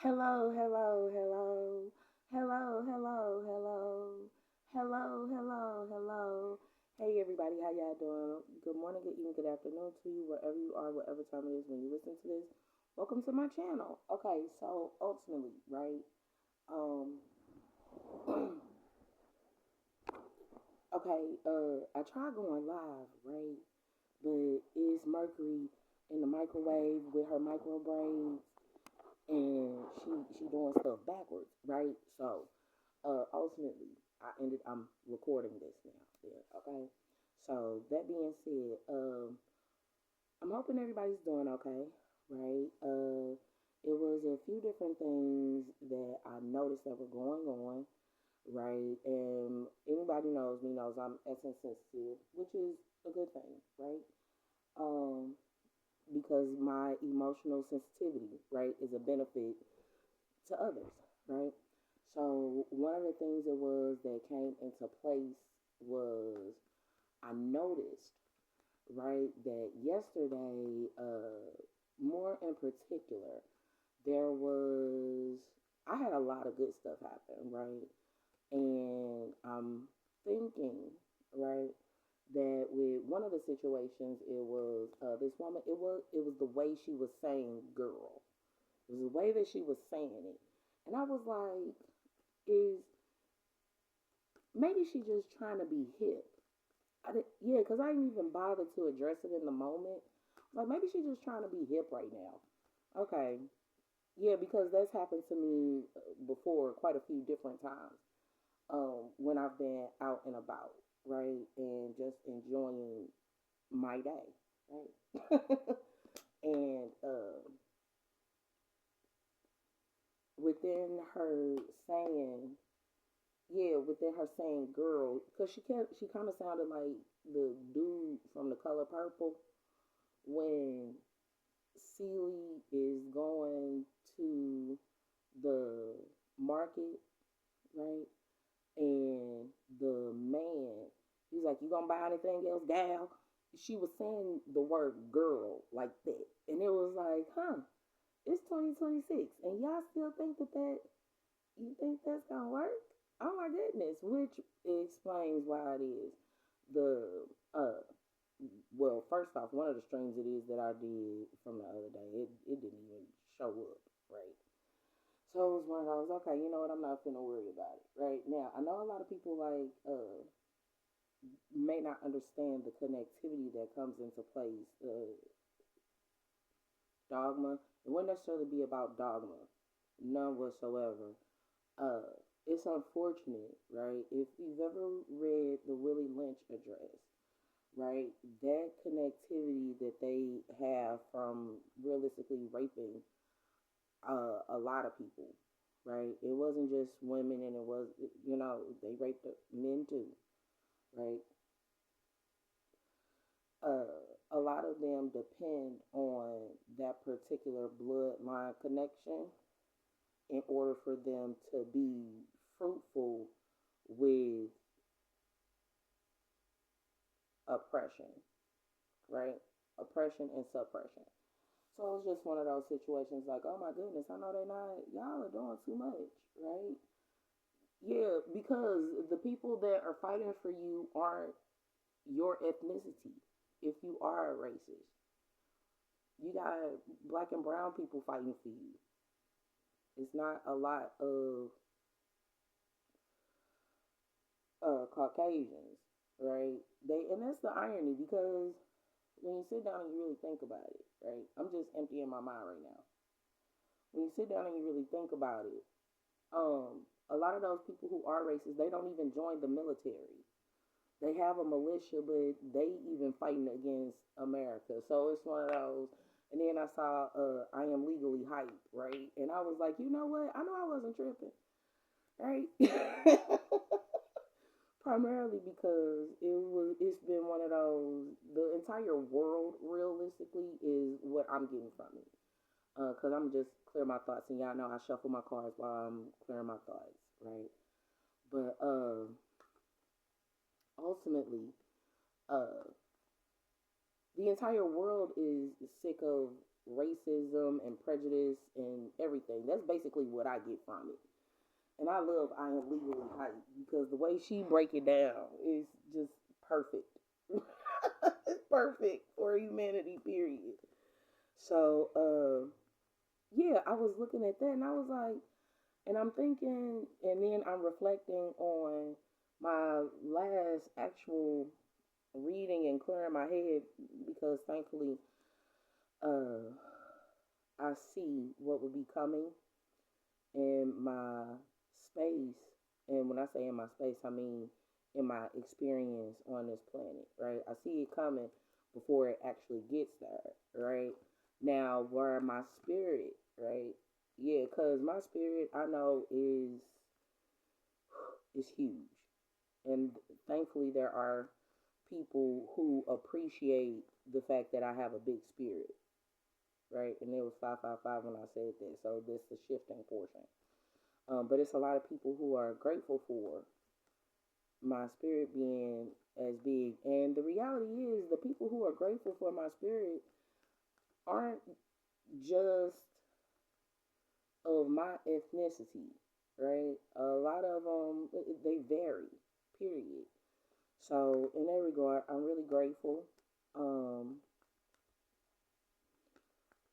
Hello, hello, hello, hello, hello, hello, hello, hello, hello. Hey everybody, how y'all doing? Good morning, good evening, good afternoon to you, wherever you are, whatever time it is when you listen to this. Welcome to my channel. Okay, so ultimately, right? Um, okay, I tried going live, right? But it's Mercury in the microwave with her micro braids, and she doing stuff backwards, right? So ultimately, I'm recording this now. Yeah, okay. So that being said, I'm hoping everybody's doing okay, right? It was a few different things that I noticed that were going on, right? And anybody knows me knows I'm essence sensitive, which is a good thing, right? Um, because my emotional sensitivity, right, is a benefit to others, right? So one of the things it was that came into place was I noticed, right, that yesterday, more in particular, there was I had a lot of good stuff happen, right? And I'm thinking, right, that with one of the situations, it was this woman. It was the way she was saying "girl." It was the way that she was saying it, and I was like, is maybe she just trying to be hip. Yeah, because I didn't even bother to address it in the moment. Like maybe she's just trying to be hip right now. Okay, yeah, because that's happened to me before quite a few different times. When I've been out and about, right, and just enjoying my day, right, and within her saying yeah, within her saying girl, because she kind of sounded like the dude from The Color Purple when Celie is going to the market, right? And the man, he's like, "You gonna buy anything else, gal?" She was saying the word girl like that. And it was like, huh, it's 2026. And y'all still think you think that's gonna work? Oh my goodness, which explains why it is the well, first off, one of the streams it is that I did from the other day, it didn't even show up, right? So it was one of those, okay, you know what, I'm not gonna worry about it, right? Now I know a lot of people like may not understand the connectivity that comes into place. Dogma, it wouldn't necessarily be about dogma, none whatsoever. Uh, it's unfortunate, right? If you've ever read the Willie Lynch address, right, that connectivity that they have from realistically raping a lot of people, right? It wasn't just women, and it was, they raped the men too, right? A lot of them depend on that particular bloodline connection in order for them to be fruitful with oppression, right? Oppression and suppression. So it was just one of those situations like, oh my goodness, I know y'all are doing too much, right? Yeah, because the people that are fighting for you aren't your ethnicity. If you are a racist, you got black and brown people fighting for you. It's not a lot of Caucasians, right? And that's the irony because when you sit down and you really think about it, right? I'm just emptying my mind right now. When you sit down and you really think about it, a lot of those people who are racist, they don't even join the military. They have a militia, but they even fighting against America. So it's one of those. And then I saw I Am Legally Hype, right? And I was like, you know what? I know I wasn't tripping, right? Primarily because it's been one of those, the entire world realistically is what I'm getting from it. Cause I'm just clear my thoughts, and y'all know I shuffle my cards while I'm clearing my thoughts, right? But ultimately, uh, the entire world is sick of racism and prejudice and everything. That's basically what I get from it. And I love I Am Legally Hype because the way she break it down is just perfect. It's perfect for humanity, period. So, yeah, I was looking at that and I was like, and I'm thinking, and then I'm reflecting on my last actual reading and clearing my head because thankfully, uh, I see what will be coming in my space. And when I say in my space, I mean in my experience on this planet, right? I see it coming before it actually gets there, right? Now, where my spirit, right? Yeah, because my spirit I know is huge. And thankfully, there are people who appreciate the fact that I have a big spirit, right? And it was 555 when I said that. So this is the shifting portion. But it's a lot of people who are grateful for my spirit being as big. And the reality is, the people who are grateful for my spirit aren't just of my ethnicity, right? A lot of them, they vary, period. So, in that regard, I'm really grateful. Um,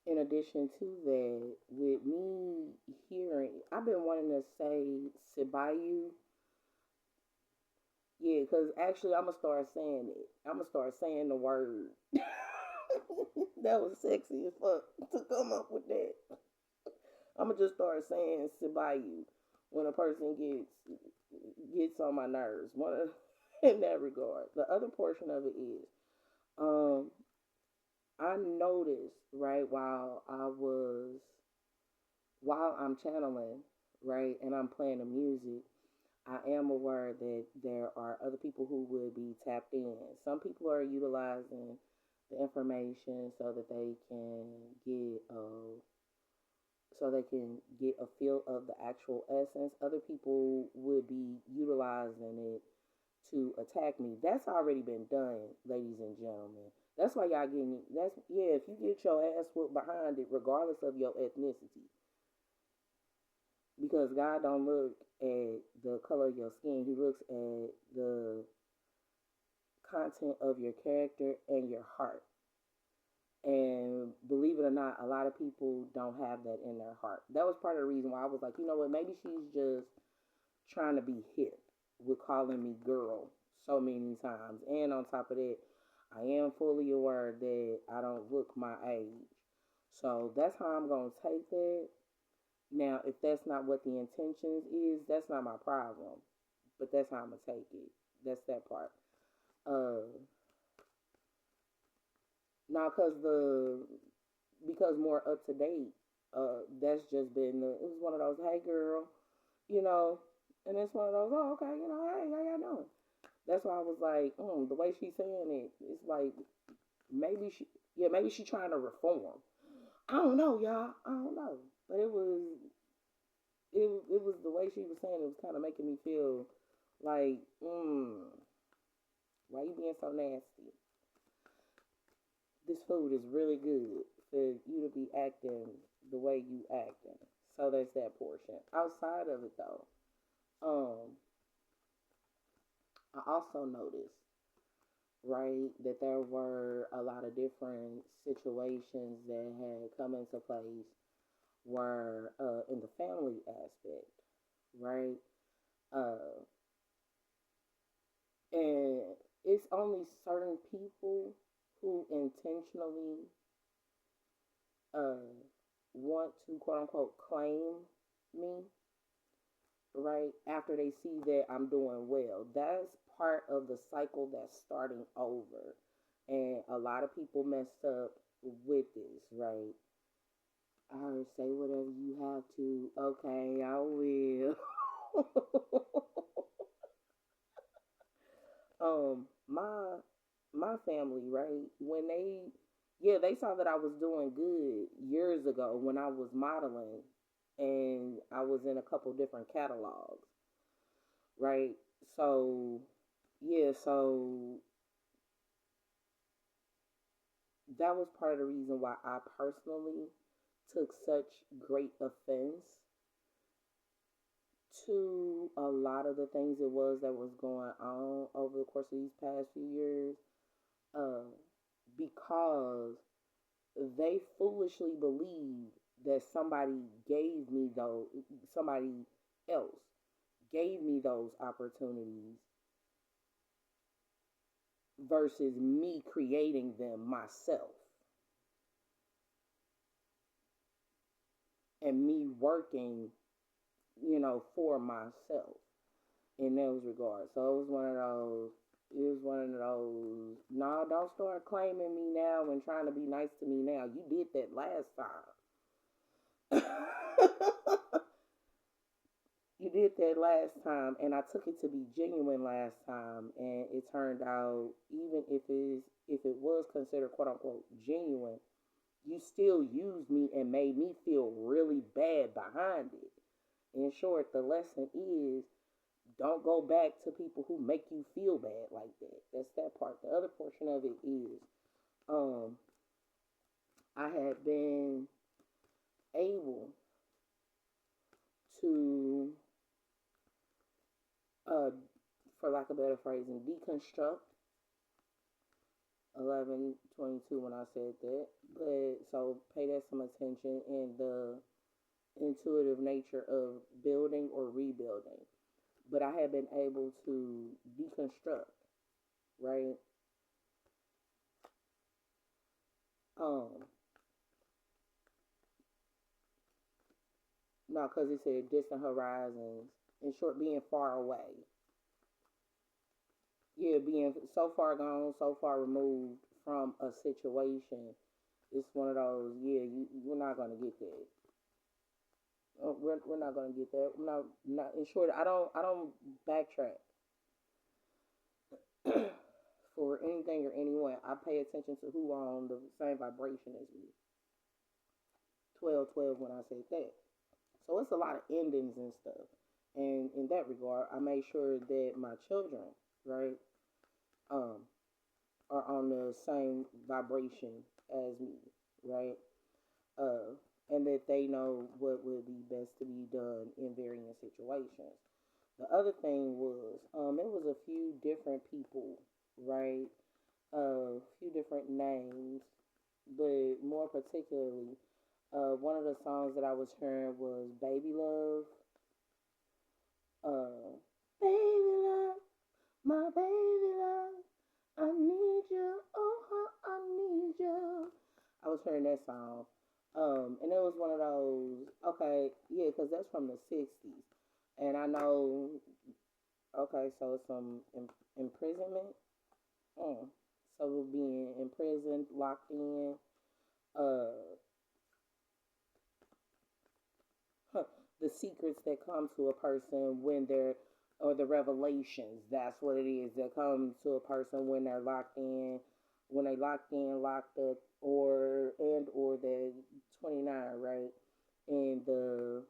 in addition to that, with me hearing, I've been wanting to say Sibayu. Yeah, because actually, I'm going to start saying it. I'm going to start saying the word. That was sexy as fuck to come up with that. I'm going to just start saying Sibayu when a person gets on my nerves. One of, in that regard. The other portion of it is, um, I noticed, right, while I'm channeling, right, and I'm playing the music, I am aware that there are other people who would be tapped in. Some people are utilizing the information get so they can get a feel of the actual essence. Other people would be utilizing it to attack me. That's already been done, ladies and gentlemen. That's why y'all getting that's yeah, if you get your ass whooped behind it, regardless of your ethnicity. Because God don't look at the color of your skin, he looks at the content of your character and your heart. And believe it or not, a lot of people don't have that in their heart. That was part of the reason why I was like, you know what, maybe she's just trying to be hip with calling me girl so many times. And on top of that, I am fully aware that I don't look my age. So that's how I'm going to take that. Now, if that's not what the intentions is, that's not my problem. But that's how I'm going to take it. That's that part. Uh, Now, because more up to date, that's just been it was one of those, hey girl, you know, and it's one of those, oh okay, hey, how y'all doing? That's why I was like, the way she's saying it, it's like maybe she trying to reform. I don't know, y'all, I don't know, but it was the way she was saying it was kind of making me feel like, why you being so nasty? This food is really good for you to be acting the way you acting. So that's that portion. Outside of it though, um, I also noticed, right, that there were a lot of different situations that had come into place were in the family aspect, right? Uh, and it's only certain people who intentionally uh, want to quote unquote claim me, right? After they see that I'm doing well. That's part of the cycle that's starting over. And a lot of people messed up with this, right? I heard say whatever you have to. Okay, I will. My family, right? When they saw that I was doing good years ago when I was modeling and I was in a couple different catalogs, right? So, yeah, so that was part of the reason why I personally took such great offense to a lot of the things it was that was going on over the course of these past few years, uh, because they foolishly believed that somebody else gave me those opportunities versus me creating them myself and me working, for myself in those regards. So it was one of those, no, don't start claiming me now and trying to be nice to me now. You did that last time. You did that last time, and I took it to be genuine last time, and it turned out, even if it was considered quote unquote genuine, you still used me and made me feel really bad behind it. In short, the lesson is, don't go back to people who make you feel bad like that. That's that part. The other portion of it is, um, I had been able to, uh, for lack of better phrasing, deconstruct 1122 when I said that. But so pay that some attention in the intuitive nature of building or rebuilding. But I have been able to deconstruct, right? Um, no, because it said distant horizons. In short, being far away. Yeah, being so far gone, so far removed from a situation. It's one of those. Yeah, we're not gonna get that. We're not gonna get that. Not in short. I don't backtrack for anything or anyone. I pay attention to who are on the same vibration as me. 12, 12 when I said that. So it's a lot of endings and stuff. And in that regard, I made sure that my children, right, um, are on the same vibration as me, right? Uh, and that they know what would be best to be done in varying situations. The other thing was, it was a few different people, right? A few different names, but more particularly, one of the songs that I was hearing was Baby Love. Uh, Baby Love, my baby love, I need you, oh, how I need you. I was hearing that song. And it was one of those, okay, yeah, because that's from the 60s. And I know, okay, so some imprisonment. Mm. So being imprisoned, locked in, uh, the secrets that come to a person when they're, or the revelations, that's what it is, that come to a person when they're locked in, locked up, or the 29, right? And the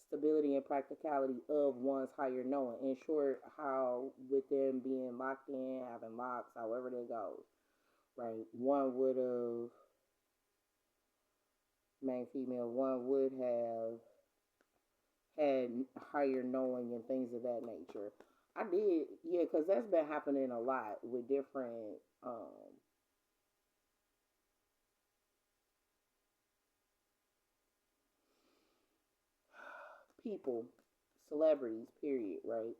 stability and practicality of one's higher knowing. In short, how with them being locked in, having locks, however that goes, right? One would have, main female, one would have had higher knowing and things of that nature. I did, yeah, because that's been happening a lot with different people, celebrities, period, right?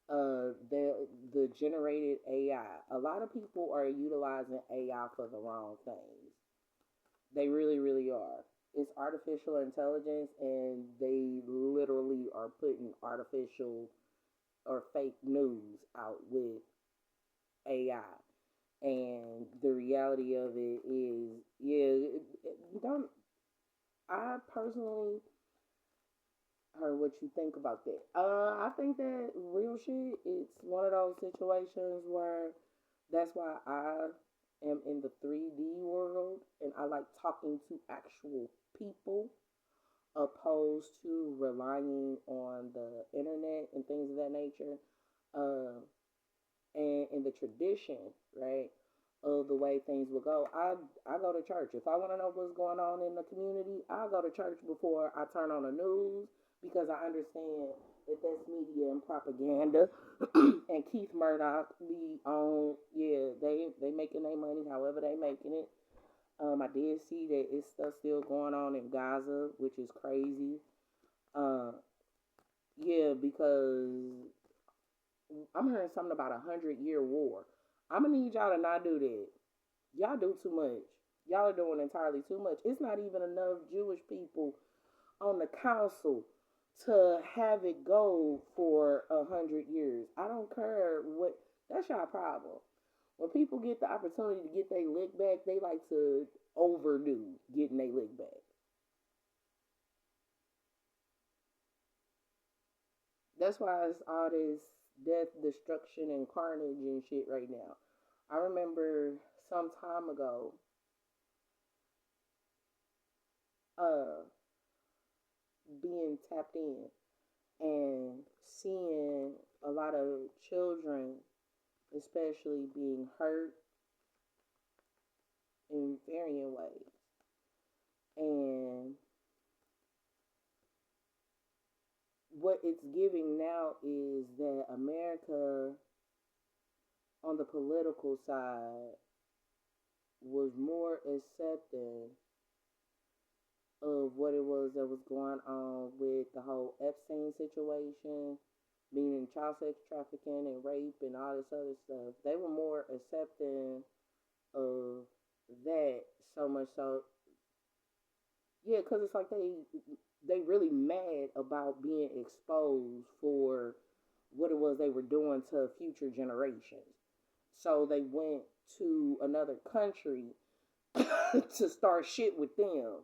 The generated AI. A lot of people are utilizing AI for the wrong things. They really, really are. It's artificial intelligence, and they literally are putting artificial or fake news out with AI. And the reality of it is, yeah, don't. I personally heard what you think about that. I think that real shit. It's one of those situations where that's why I am in the 3D world, and I like talking to actual people opposed to relying on the internet and things of that nature. Uh, and in the tradition, right, of the way things would go. I go to church. If I want to know what's going on in the community, I'll go to church before I turn on the news because I understand that that's media and propaganda. And Keith Murdoch be on, yeah, they making their money however they making it. I did see that it's stuff still going on in Gaza, which is crazy. Uh, yeah, because I'm hearing something about 100-year war. I'm gonna need y'all to not do that. Y'all do too much. Y'all are doing entirely too much. It's not even enough Jewish people on the council to have it go for 100 years. I don't care what. That's y'all problem. When people get the opportunity to get their lick back, they like to overdo getting their lick back. That's why it's all this death, destruction, and carnage and shit right now. I remember some time ago, uh, being tapped in and seeing a lot of children, especially being hurt in varying ways. And what it's giving now is that America, on the political side, was more accepting of what it was that was going on with the whole Epstein situation, meaning child sex trafficking and rape and all this other stuff. They were more accepting of that, so much so, yeah, because it's like they really mad about being exposed for what it was they were doing to future generations. So they went to another country to start shit with them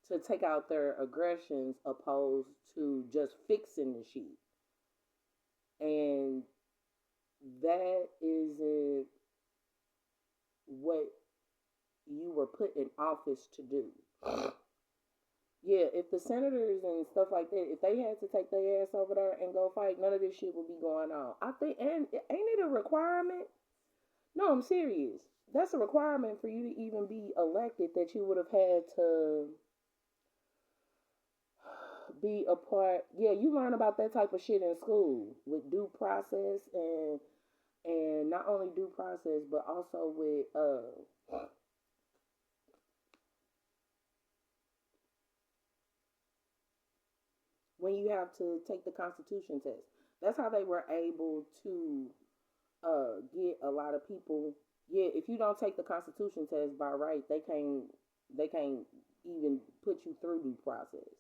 to take out their aggressions opposed to just fixing the shit. And that isn't what you were put in office to do. Yeah, if the senators and stuff like that, if they had to take their ass over there and go fight, none of this shit would be going on. I think, and ain't it a requirement? No, I'm serious. That's a requirement for you to even be elected, that you would have had to be a part. Yeah, you learn about that type of shit in school with due process and not only due process but also with when you have to take the constitution test. That's how they were able to get a lot of people. Yeah, if you don't take the constitution test by right, they can't even put you through due process.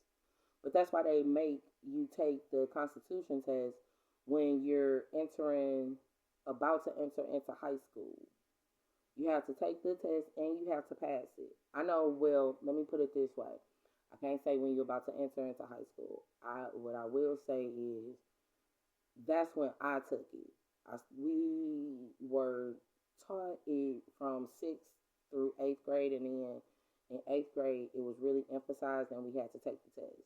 But that's why they make you take the constitution test when you're entering about to enter into high school. You have to take the test and you have to pass it. I know, well, let me put it this way. I can't say when you're about to enter into high school. What I will say is that's when I took it. We were taught it from sixth through eighth grade, and then in eighth grade it was really emphasized, and we had to take the test,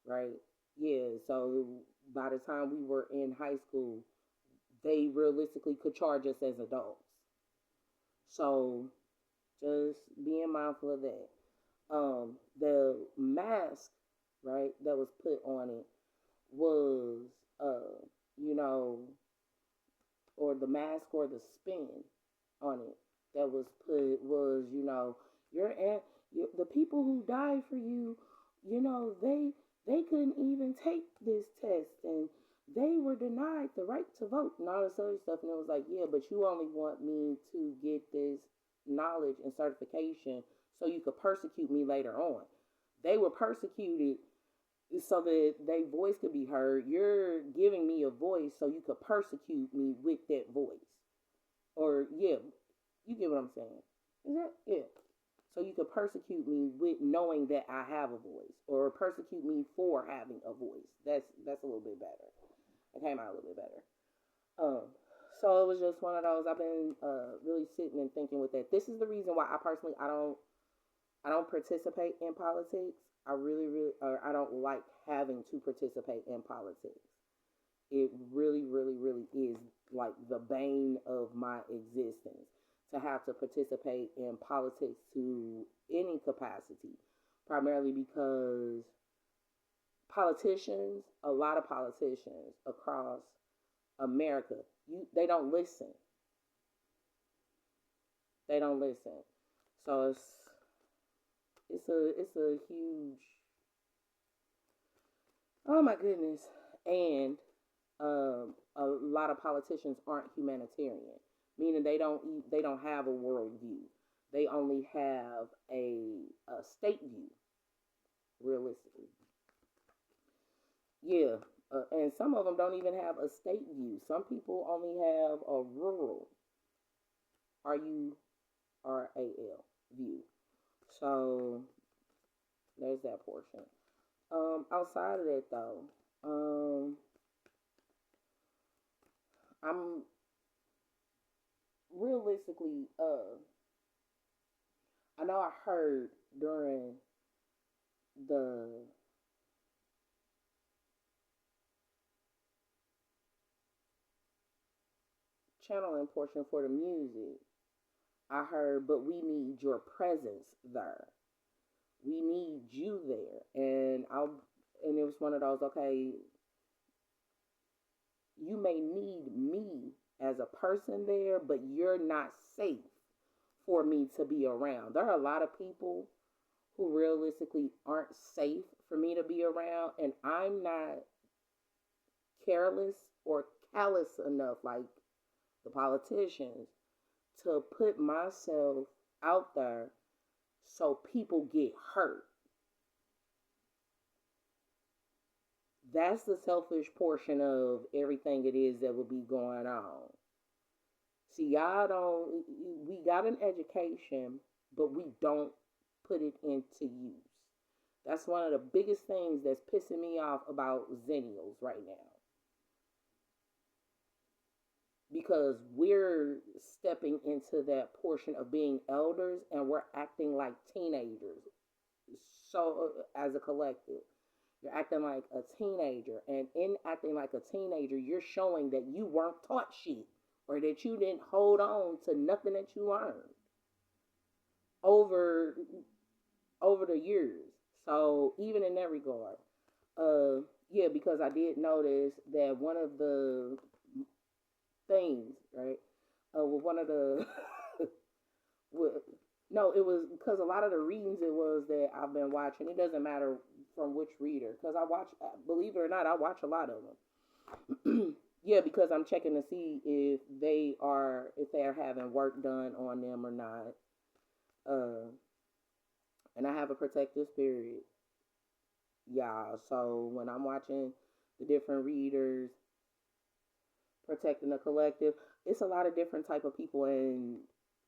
right? Yeah. So by the time we were in high school, they realistically could charge us as adults. So just being mindful of that. The mask, right, that was put on it was, you know, or the mask or the spin on it that was put was, your aunt, the people who died for you, they couldn't even take this test and they were denied the right to vote and all this other stuff. And it was like, yeah, but you only want me to get this knowledge and certification so you could persecute me later on. They were persecuted so that their voice could be heard. You're giving me a voice so you could persecute me with that voice. Or, yeah, you get what I'm saying. Is that? Yeah. So you could persecute me with knowing that I have a voice, or persecute me for having a voice. That's a little bit better. It came out a little bit better. Um, so it was just one of those. I've been really sitting and thinking with that. This is the reason why I personally I don't participate in politics. I really, really, or I don't like having to participate in politics. It really, really, really is like the bane of my existence. to have to participate in politics to any capacity, primarily because politicians, a lot of politicians across America, they don't listen. They don't listen. So it's a huge, oh my goodness. And a lot of politicians aren't humanitarian, meaning they don't have a worldview. They only have a state view, realistically. Yeah, and some of them don't even have a state view. Some people only have a rural, RURAL view. So there's that portion. Outside of that though, I'm realistically, I know I heard during the channeling portion for the music, I heard, but we need your presence there. We need you there. And it was one of those, okay, you may need me as a person there, but you're not safe for me to be around. There are a lot of people who realistically aren't safe for me to be around, and I'm not careless or callous enough, like the politicians, to put myself out there so people get hurt. That's the selfish portion of everything it is that will be going on. See, y'all don't, we got an education, but we don't put it into use. That's one of the biggest things that's pissing me off about Zennials right now. Because we're stepping into that portion of being elders and we're acting like teenagers. So, as a collective, you're acting like a teenager. And in acting like a teenager, you're showing that you weren't taught shit or that you didn't hold on to nothing that you learned over over the years. So even in that regard, yeah, because I did notice that one of the things, right, with one of the, with, no, it was because a lot of the readings it was that I've been watching. It doesn't matter from which reader, because I watch, believe it or not, I watch a lot of them. Yeah, because I'm checking to see if they're having work done on them or not. Uh, and I have a protective spirit, y'all. So when I'm watching the different readers protecting the collective, it's a lot of different type of people in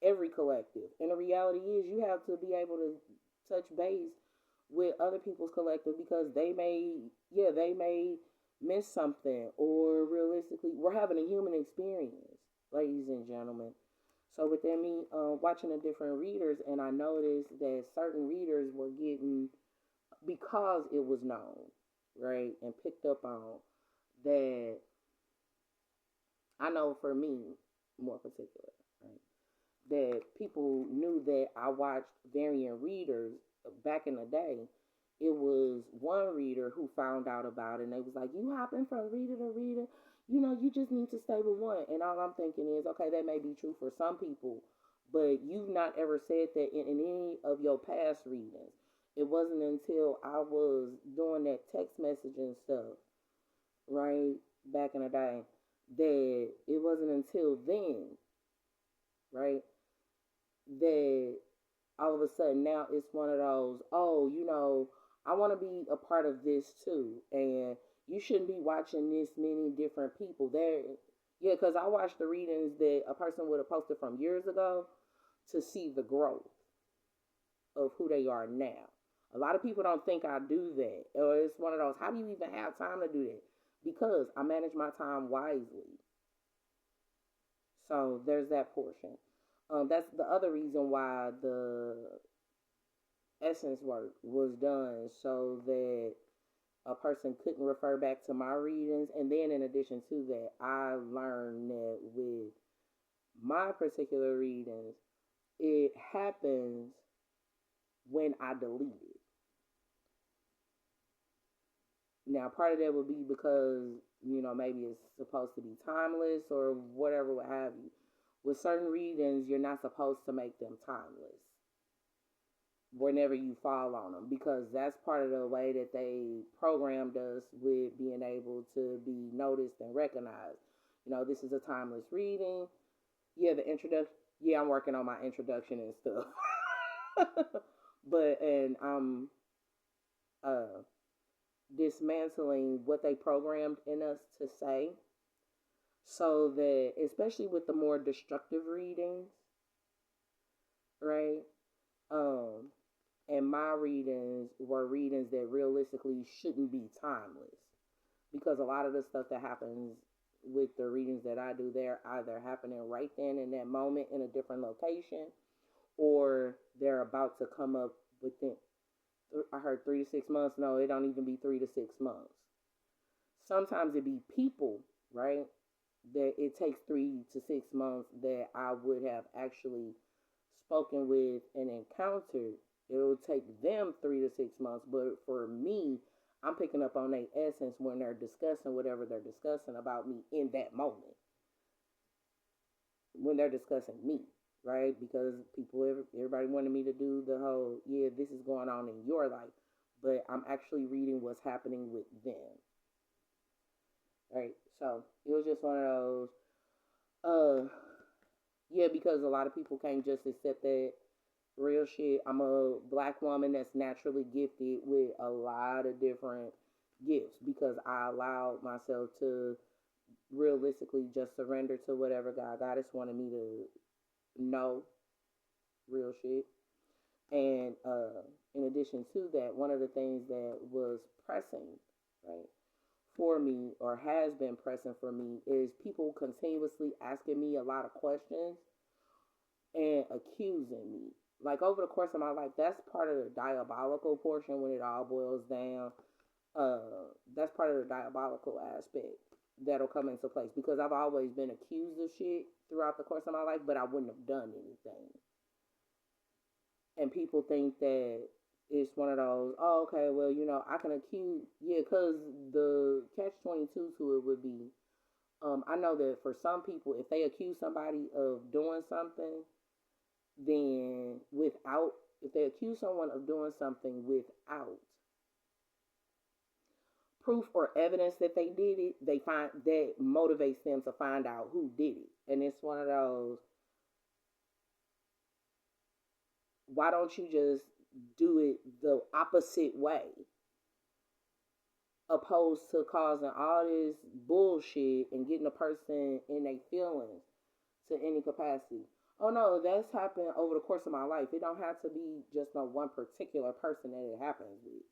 every collective. And the reality is, you have to be able to touch base with other people's collective because they may miss something, or realistically, we're having a human experience, ladies and gentlemen. So within me, watching the different readers, and I noticed that certain readers were getting, because it was known, right, and picked up on, that I know for me, more particular, right, that people knew that I watched variant readers back in the day. It was one reader who found out about it, and they was like, "You hopping from reader to reader? You just need to stay with one." And all I'm thinking is, okay, that may be true for some people, but you've not ever said that in any of your past readings. It wasn't until I was doing that text messaging stuff, right, back in the day, that it wasn't until then, right, that all of a sudden now it's one of those, oh, I want to be a part of this too. And you shouldn't be watching this many different people there. Yeah, because I watched the readings that a person would have posted from years ago to see the growth of who they are now. A lot of people don't think I do that. Or it's one of those, how do you even have time to do that? Because I manage my time wisely. So there's that portion. That's the other reason why the essence work was done, so that a person couldn't refer back to my readings. And then in addition to that, I learned that with my particular readings, it happens when I delete it. Now, part of that would be because, maybe it's supposed to be timeless or whatever, what have you. With certain readings, you're not supposed to make them timeless whenever you fall on them, because that's part of the way that they programmed us with being able to be noticed and recognized. This is a timeless reading. Yeah, the introduction. Yeah, I'm working on my introduction and stuff. And I'm uh, dismantling what they programmed in us to say, so that, especially with the more destructive readings, right? Um, and my readings were readings that realistically shouldn't be timeless, because a lot of the stuff that happens with the readings that I do, they're either happening right then in that moment in a different location, or they're about to come up within, I heard 3 to 6 months. No, it don't even be 3 to 6 months. Sometimes it be people, right? That it takes 3 to 6 months that I would have actually spoken with and encountered. It'll take them 3 to 6 months, but for me, I'm picking up on their essence when they're discussing whatever they're discussing about me in that moment. When they're discussing me, right? Because everybody wanted me to do the whole, yeah, this is going on in your life, but I'm actually reading what's happening with them, right? So it was just one of those, uh, yeah, because a lot of people can't just accept that real shit. I'm a black woman that's naturally gifted with a lot of different gifts, because I allowed myself to realistically just surrender to whatever Goddess wanted me to know, real shit. And in addition to that, one of the things that was pressing, right, for me, or has been pressing for me, is people continuously asking me a lot of questions and accusing me. Like, over the course of my life, that's part of the diabolical portion when it all boils down. That's part of the diabolical aspect that'll come into place, because I've always been accused of shit throughout the course of my life, but I wouldn't have done anything. And people think that it's one of those, oh, okay, well, I can accuse, yeah, because the catch 22 to it would be, I know that for some people, if they accuse somebody of doing something, then if they accuse someone of doing something without proof or evidence that they did it, they find that motivates them to find out who did it. And it's one of those, why don't you just do it the opposite way, opposed to causing all this bullshit and getting a person in their feelings to any capacity? Oh no, that's happened over the course of my life. It don't have to be just on one particular person that it happens with.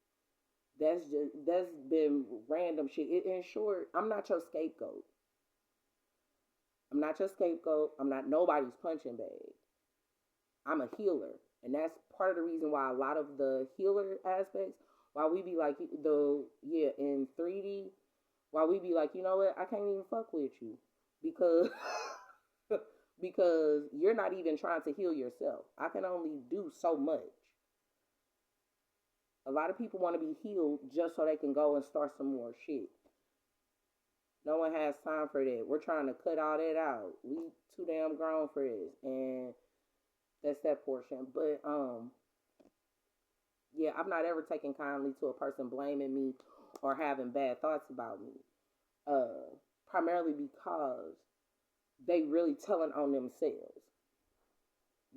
That's been random shit. In short, I'm not your scapegoat. I'm not your scapegoat. I'm not nobody's punching bag. I'm a healer. And that's part of the reason why a lot of the healer aspects, why we be like, in 3D, why we be like, you know what, I can't even fuck with you. Because because you're not even trying to heal yourself. I can only do so much. A lot of people want to be healed just so they can go and start some more shit. No one has time for that. We're trying to cut all that out. We too damn grown for this. And that's that portion. But yeah, I've not ever taken kindly to a person blaming me or having bad thoughts about me. Primarily because they really telling on themselves.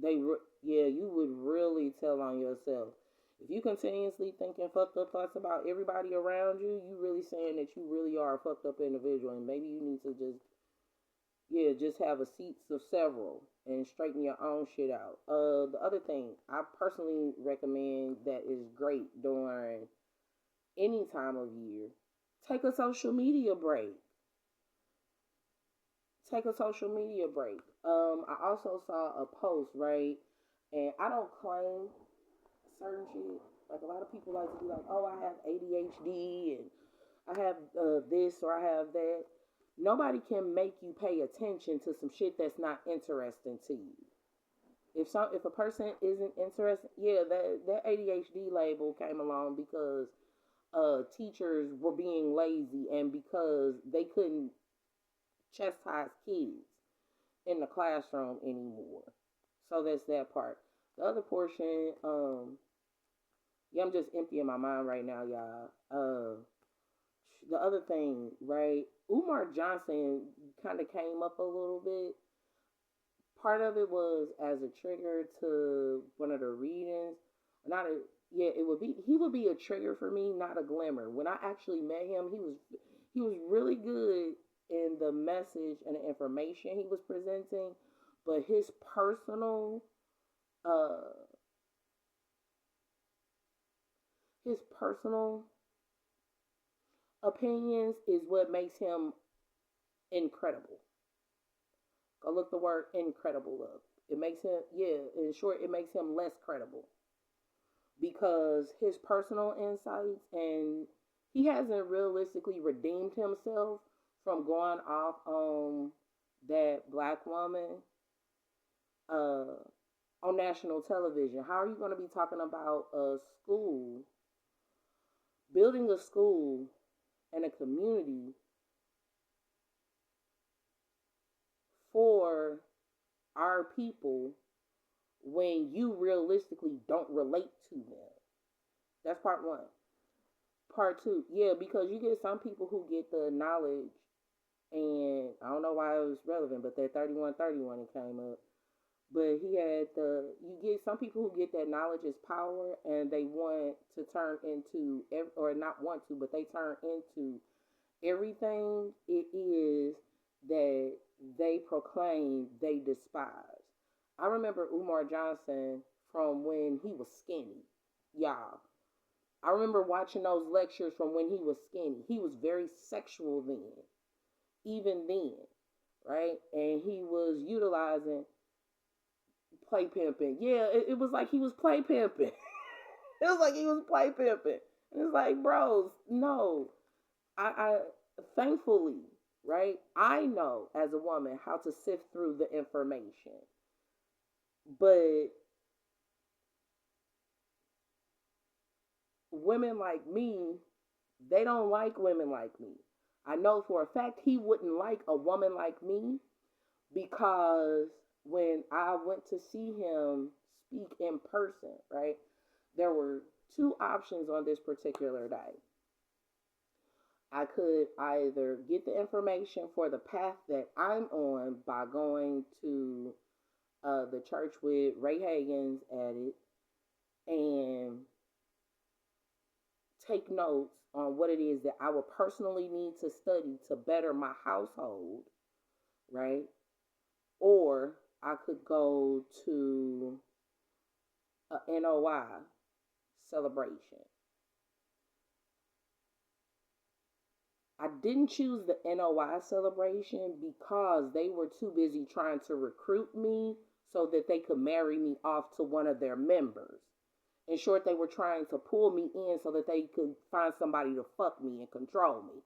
You would really tell on yourself. If you continuously thinking fucked up thoughts about everybody around you, you really saying that you really are a fucked up individual, and maybe you need to just have a seats of several and straighten your own shit out. The other thing I personally recommend that is great during any time of year, take a social media break. Take a social media break. I also saw a post, right? And I don't claim certain shit. Like, a lot of people like to be like, oh, I have ADHD and I have this or I have that. Nobody can make you pay attention to some shit that's not interesting to you. If a person isn't interested, yeah, that ADHD label came along because teachers were being lazy and because they couldn't chastise kids in the classroom anymore. So that's that part. The other portion, yeah, I'm just emptying my mind right now, y'all. The other thing, right? Umar Johnson kind of came up a little bit. Part of it was as a trigger to one of the readings. Not a Yeah, it would be he would be a trigger for me, not a glimmer. When I actually met him, he was really good in the message and the information he was presenting, but uh his personal opinions is what makes him incredible. Go look the word incredible up. It makes him, yeah, in short, it makes him less credible because his personal insights, and he hasn't realistically redeemed himself from going off on that black woman uh, on national television. How are you going to be talking about a school, building a school and a community for our people when you realistically don't relate to them? That's part one. Part two, yeah, because you get some people who get the knowledge, and I don't know why it was relevant, but that 3131 it came up. But he had you get some people who get that knowledge is power, and they want to turn into, or not want to, but they turn into everything it is that they proclaim they despise. I remember Umar Johnson from when he was skinny, y'all. I remember watching those lectures from when he was skinny. He was very sexual then, even then, right? And he was utilizing play pimping. Yeah, it was like he was play pimping. It was like he was play pimping. And it's like, bros, no. I thankfully, right? I know as a woman how to sift through the information. But women like me, they don't like women like me. I know for a fact he wouldn't like a woman like me because when I went to see him speak in person, right, there were two options on this particular day. I could either get the information for the path that I'm on by going to the church with Ray Hagans at it and take notes on what it is that I would personally need to study to better my household, right? Or I could go to a NOI celebration. I didn't choose the NOI celebration because they were too busy trying to recruit me so that they could marry me off to one of their members. In short, they were trying to pull me in so that they could find somebody to fuck me and control me.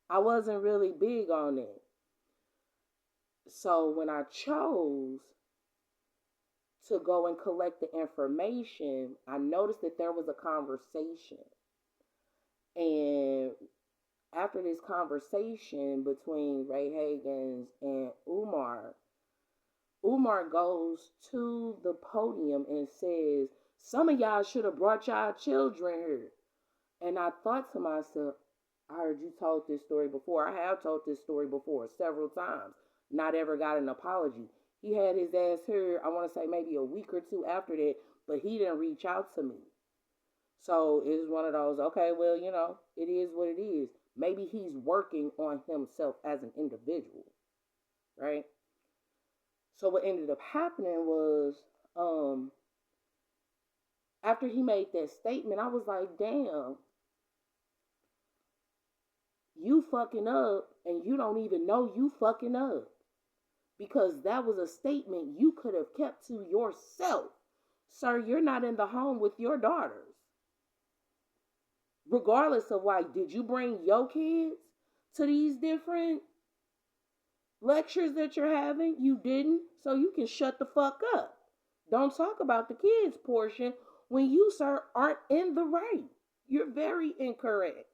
I wasn't really big on it. So when I chose to go and collect the information, I noticed that there was a conversation. And after this conversation between Ray Hagans and Umar goes to the podium and says, some of y'all should have brought y'all children here. And I thought to myself, I heard you told this story before. I have told this story before several times. Not ever got an apology. He had his ass here, I want to say maybe a week or two after that, but he didn't reach out to me. So it's one of those, okay, well, it is what it is. Maybe he's working on himself as an individual, right? So what ended up happening was, after he made that statement, I was like, damn, you fucking up and you don't even know you fucking up. Because that was a statement you could have kept to yourself. Sir, you're not in the home with your daughters. Regardless of why, did you bring your kids to these different lectures that you're having, you didn't, so you can shut the fuck up. Don't talk about the kids portion when you, sir, aren't in the right. You're very incorrect.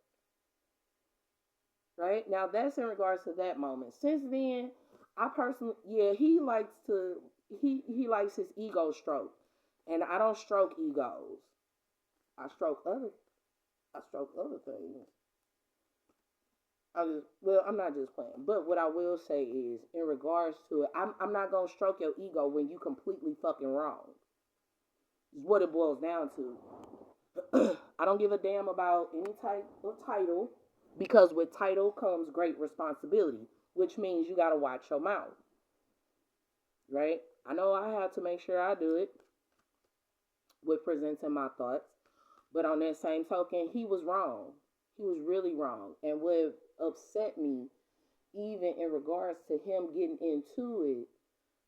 Right? Now that's in regards to that moment. Since then, I personally, yeah, he likes his ego stroke. And I don't stroke egos. I stroke other I stroke other things. I'm not just playing. But what I will say is, in regards to it, I'm not gonna stroke your ego when you completely fucking wrong. Is what it boils down to. I don't give a damn about any type of title because with title comes great responsibility, which means you gotta watch your mouth, right? I know I have to make sure I do it with presenting my thoughts, but on that same token, he was wrong. He was really wrong, and what upset me even in regards to him getting into it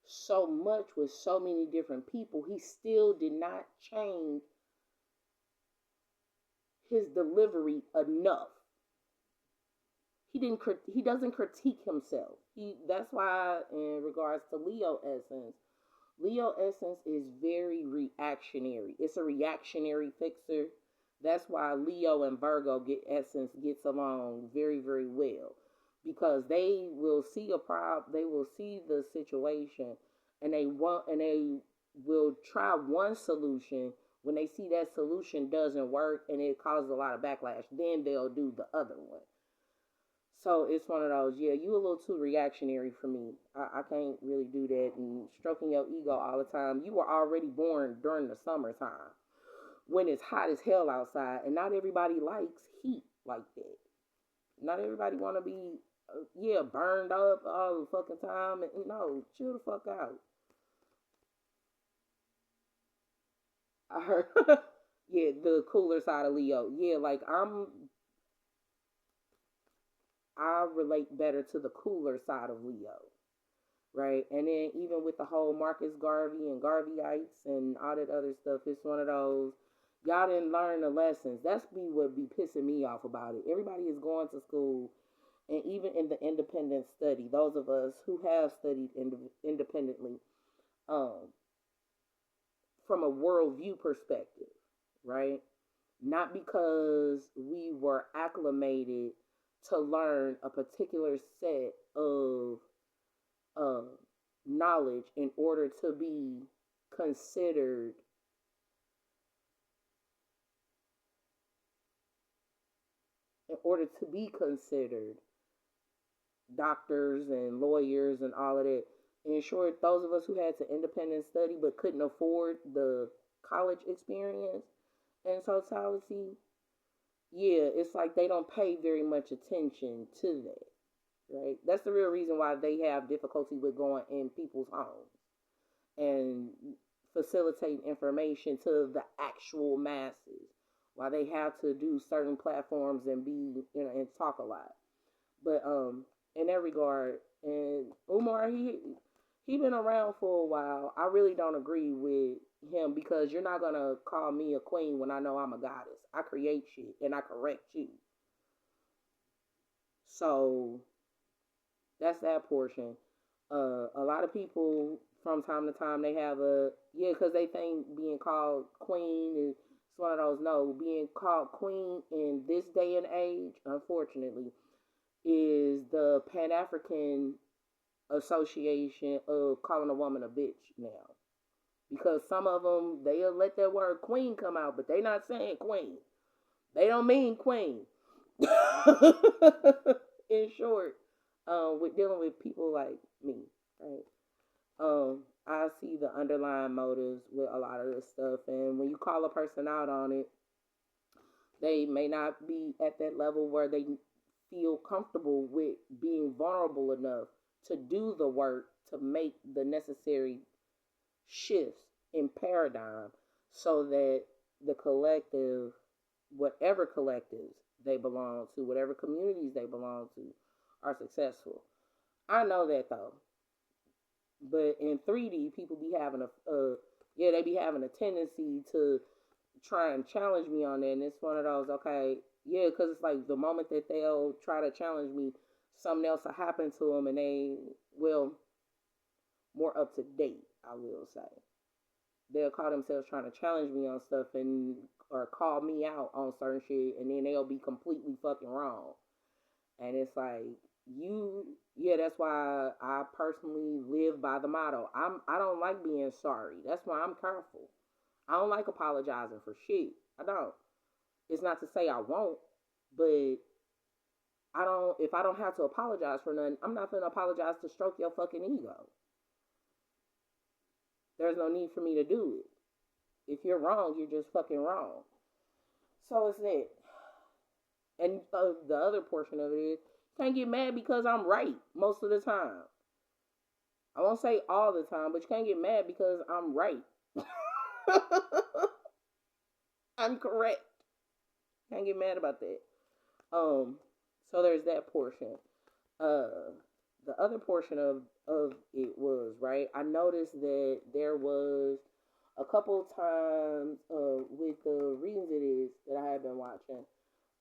so much with so many different people, he still did not change his delivery enough. He doesn't critique himself. That's why in regards to Leo Essence is very reactionary. It's a reactionary fixer. That's why Leo and Virgo gets along very, very well, because they will see a problem, they will see the situation, and they will try one solution. When they see that solution doesn't work and it causes a lot of backlash, then they'll do the other one. So it's one of those, yeah, you a little too reactionary for me. I can't really do that. And stroking your ego all the time. You were already born during the summertime when it's hot as hell outside, and not everybody likes heat like that. Not everybody want to be, burned up all the fucking time. No, chill the fuck out. I heard, yeah, the cooler side of Leo. Yeah, like I relate better to the cooler side of Leo, right? And then even with the whole Marcus Garvey and Garveyites and all that other stuff, it's one of those, y'all didn't learn the lessons. That's what be pissing me off about it. Everybody is going to school, and even in the independent study, those of us who have studied independently, um, from a worldview perspective, right? Not because we were acclimated to learn a particular set of uh, knowledge in order to be considered doctors and lawyers and all of that. In short, those of us who had to independent study but couldn't afford the college experience in totality, yeah, it's like they don't pay very much attention to that, right? That's the real reason why they have difficulty with going in people's homes and facilitating information to the actual masses. Why they have to do certain platforms and and talk a lot. But in that regard, and Umar, he been around for a while. I really don't agree with him because you're not gonna call me a queen when I know I'm a goddess. I create shit and I correct you. So that's that portion. A lot of people from time to time they have because they think being called queen is it's one of those. No, being called queen in this day and age, unfortunately, is the Pan African association of calling a woman a bitch now. Because some of them, they'll let that word queen come out, but they not saying queen. They don't mean queen. In short, with dealing with people like me, right? I see the underlying motives with a lot of this stuff, and when you call a person out on it, they may not be at that level where they feel comfortable with being vulnerable enough to do the work to make the necessary shifts in paradigm so that the collective, whatever collectives they belong to, whatever communities they belong to, are successful. I know that though. But in 3D, people be having they be having a tendency to try and challenge me on that. And it's one of those, okay, yeah, because it's like the moment that they'll try to challenge me, something else will happen to them and they will, more up to date, I will say. They'll call themselves trying to challenge me on stuff and or call me out on certain shit and then they'll be completely fucking wrong. And it's like you yeah, that's why I personally live by the motto. I don't like being sorry. That's why I'm careful. I don't like apologizing for shit. I don't. It's not to say I won't, but I don't if I don't have to apologize for nothing, I'm not gonna apologize to stroke your fucking ego. There's no need for me to do it. If you're wrong, you're just fucking wrong. So it's that. And the other portion of it is, can't get mad because I'm right most of the time. I won't say all the time, but you can't get mad because I'm right. I'm correct. Can't get mad about that. So there's that portion. The other portion of it was right. I noticed that there was a couple times with the reasons it is that I have been watching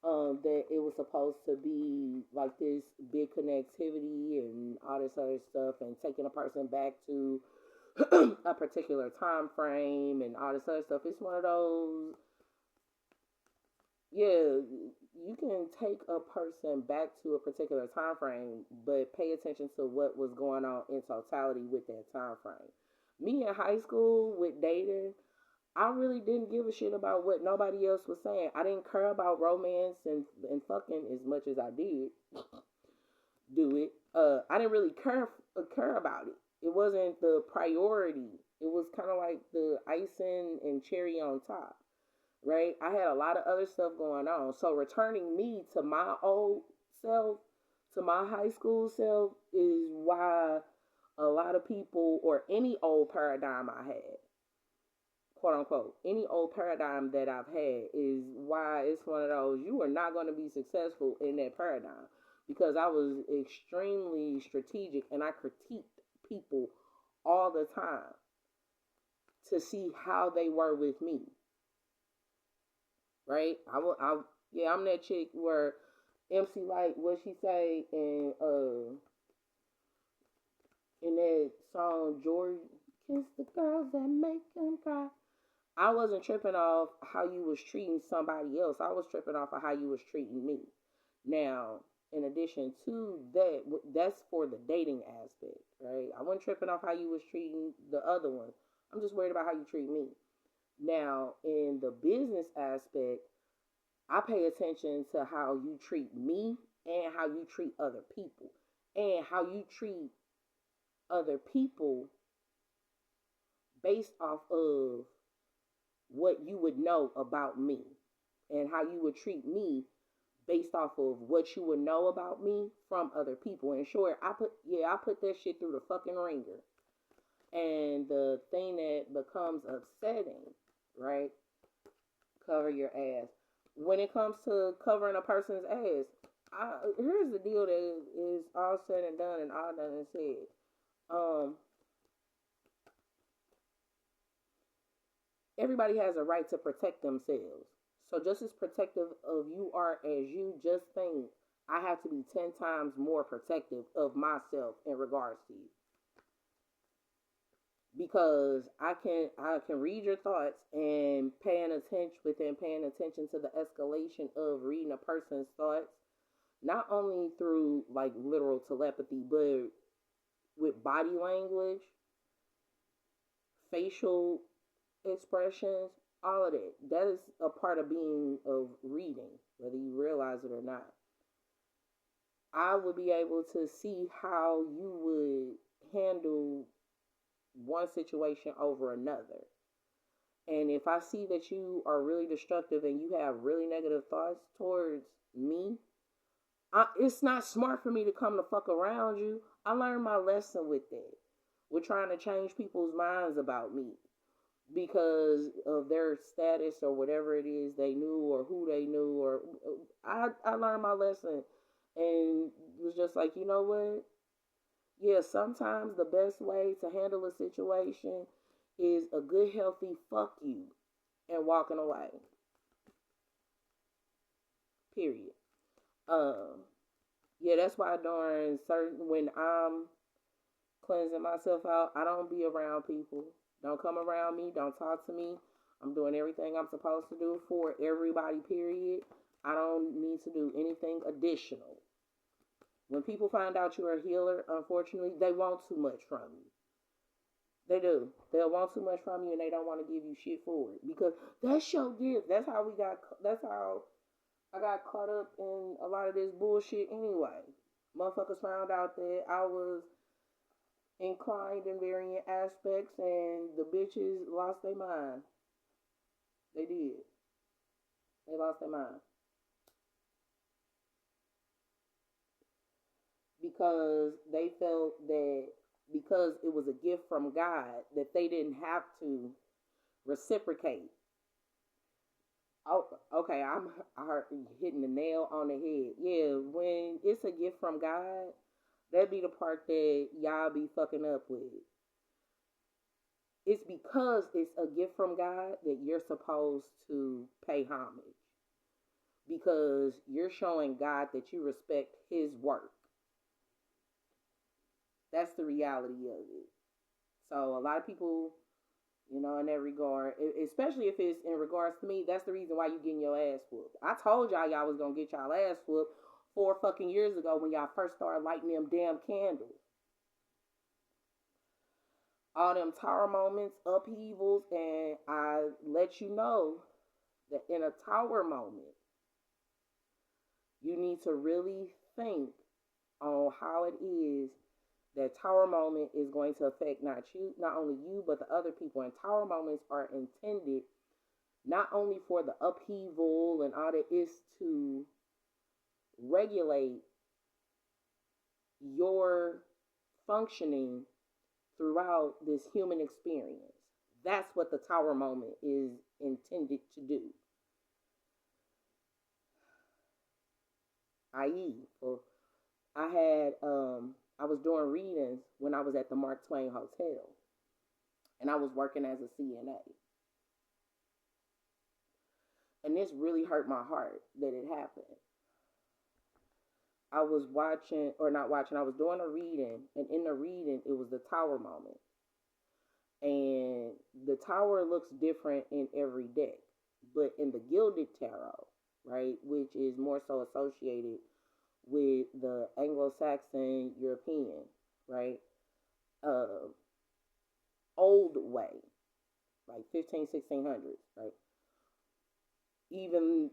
that it was supposed to be like this big connectivity and all this other stuff and taking a person back to a particular time frame and all this other stuff. It's one of those, yeah, you can take a person back to a particular time frame, but pay attention to what was going on in totality with that time frame. Me in high school with dating, I really didn't give a shit about what nobody else was saying. I didn't care about romance and fucking as much as I did do it. I didn't really care about it. It wasn't the priority. It was kind of like the icing and cherry on top, right? I had a lot of other stuff going on. So returning me to my old self, to my high school self, is why a lot of people, or any old paradigm I had, quote unquote, any old paradigm that I've had, is why it's one of those, you are not going to be successful in that paradigm. Because I was extremely strategic and I critiqued people all the time to see how they were with me. Right? Yeah, I'm that chick where MC Light, what she say in that song George, kiss the girls that make them cry. I wasn't tripping off how you was treating somebody else. I was tripping off of how you was treating me. Now, in addition to that, that's for the dating aspect, right? I wasn't tripping off how you was treating the other one. I'm just worried about how you treat me. Now, in the business aspect, I pay attention to how you treat me and how you treat other people. And how you treat other people based off of what you would know about me. And how you would treat me based off of what you would know about me from other people. And sure, I put that shit through the fucking ringer. And the thing that becomes upsetting, right? Cover your ass. When it comes to covering a person's ass, here's the deal that is all said and done and all done and said. Everybody has a right to protect themselves. So just as protective of you are as you, just think I have to be 10 times more protective of myself in regards to you. Because I can read your thoughts and paying attention to the escalation of reading a person's thoughts, not only through like literal telepathy, but with body language, facial expressions, all of that. That is a part of reading, whether you realize it or not. I would be able to see how you would handle one situation over another. And if I see that you are really destructive and you have really negative thoughts towards me, it's not smart for me to come the fuck around you. I learned my lesson with that. We're trying to change people's minds about me because of their status or whatever it is they knew or who they knew. Or I learned my lesson and was just like, you know what? Yeah, sometimes the best way to handle a situation is a good, healthy fuck you and walking away. Period. Yeah, that's why during certain when I'm cleansing myself out, I don't be around people. Don't come around me. Don't talk to me. I'm doing everything I'm supposed to do for everybody, period. I don't need to do anything additional. When people find out you're a healer, unfortunately, they want too much from you. They do. They'll want too much from you and they don't want to give you shit for it. Because that's your gift. That's how I got caught up in a lot of this bullshit anyway. Motherfuckers found out that I was inclined in varying aspects and the bitches lost their mind. They did. They lost their mind. Because they felt that because it was a gift from God that they didn't have to reciprocate. Oh, okay, I heard hitting the nail on the head. Yeah, when it's a gift from God, that be the part that y'all be fucking up with. It's because it's a gift from God that you're supposed to pay homage because you're showing God that you respect His work. That's the reality of it. So a lot of people, in that regard, especially if it's in regards to me, that's the reason why you getting your ass whooped. I told y'all was gonna get y'all ass whooped 4 fucking years ago when y'all first started lighting them damn candles. All them tower moments, upheavals, and I let you know that in a tower moment, you need to really think on how it is that tower moment is going to affect not only you, but the other people. And tower moments are intended not only for the upheaval and all that is to regulate your functioning throughout this human experience. That's what the tower moment is intended to do. I.e., for I was doing readings when I was at the Mark Twain Hotel, and I was working as a CNA. And this really hurt my heart that it happened. I was watching, or not watching, I was doing a reading, and in the reading, it was the tower moment. And the tower looks different in every deck. But in the Gilded Tarot, right, which is more so associated with the Anglo-Saxon European, right, old way, like 1600s, right, even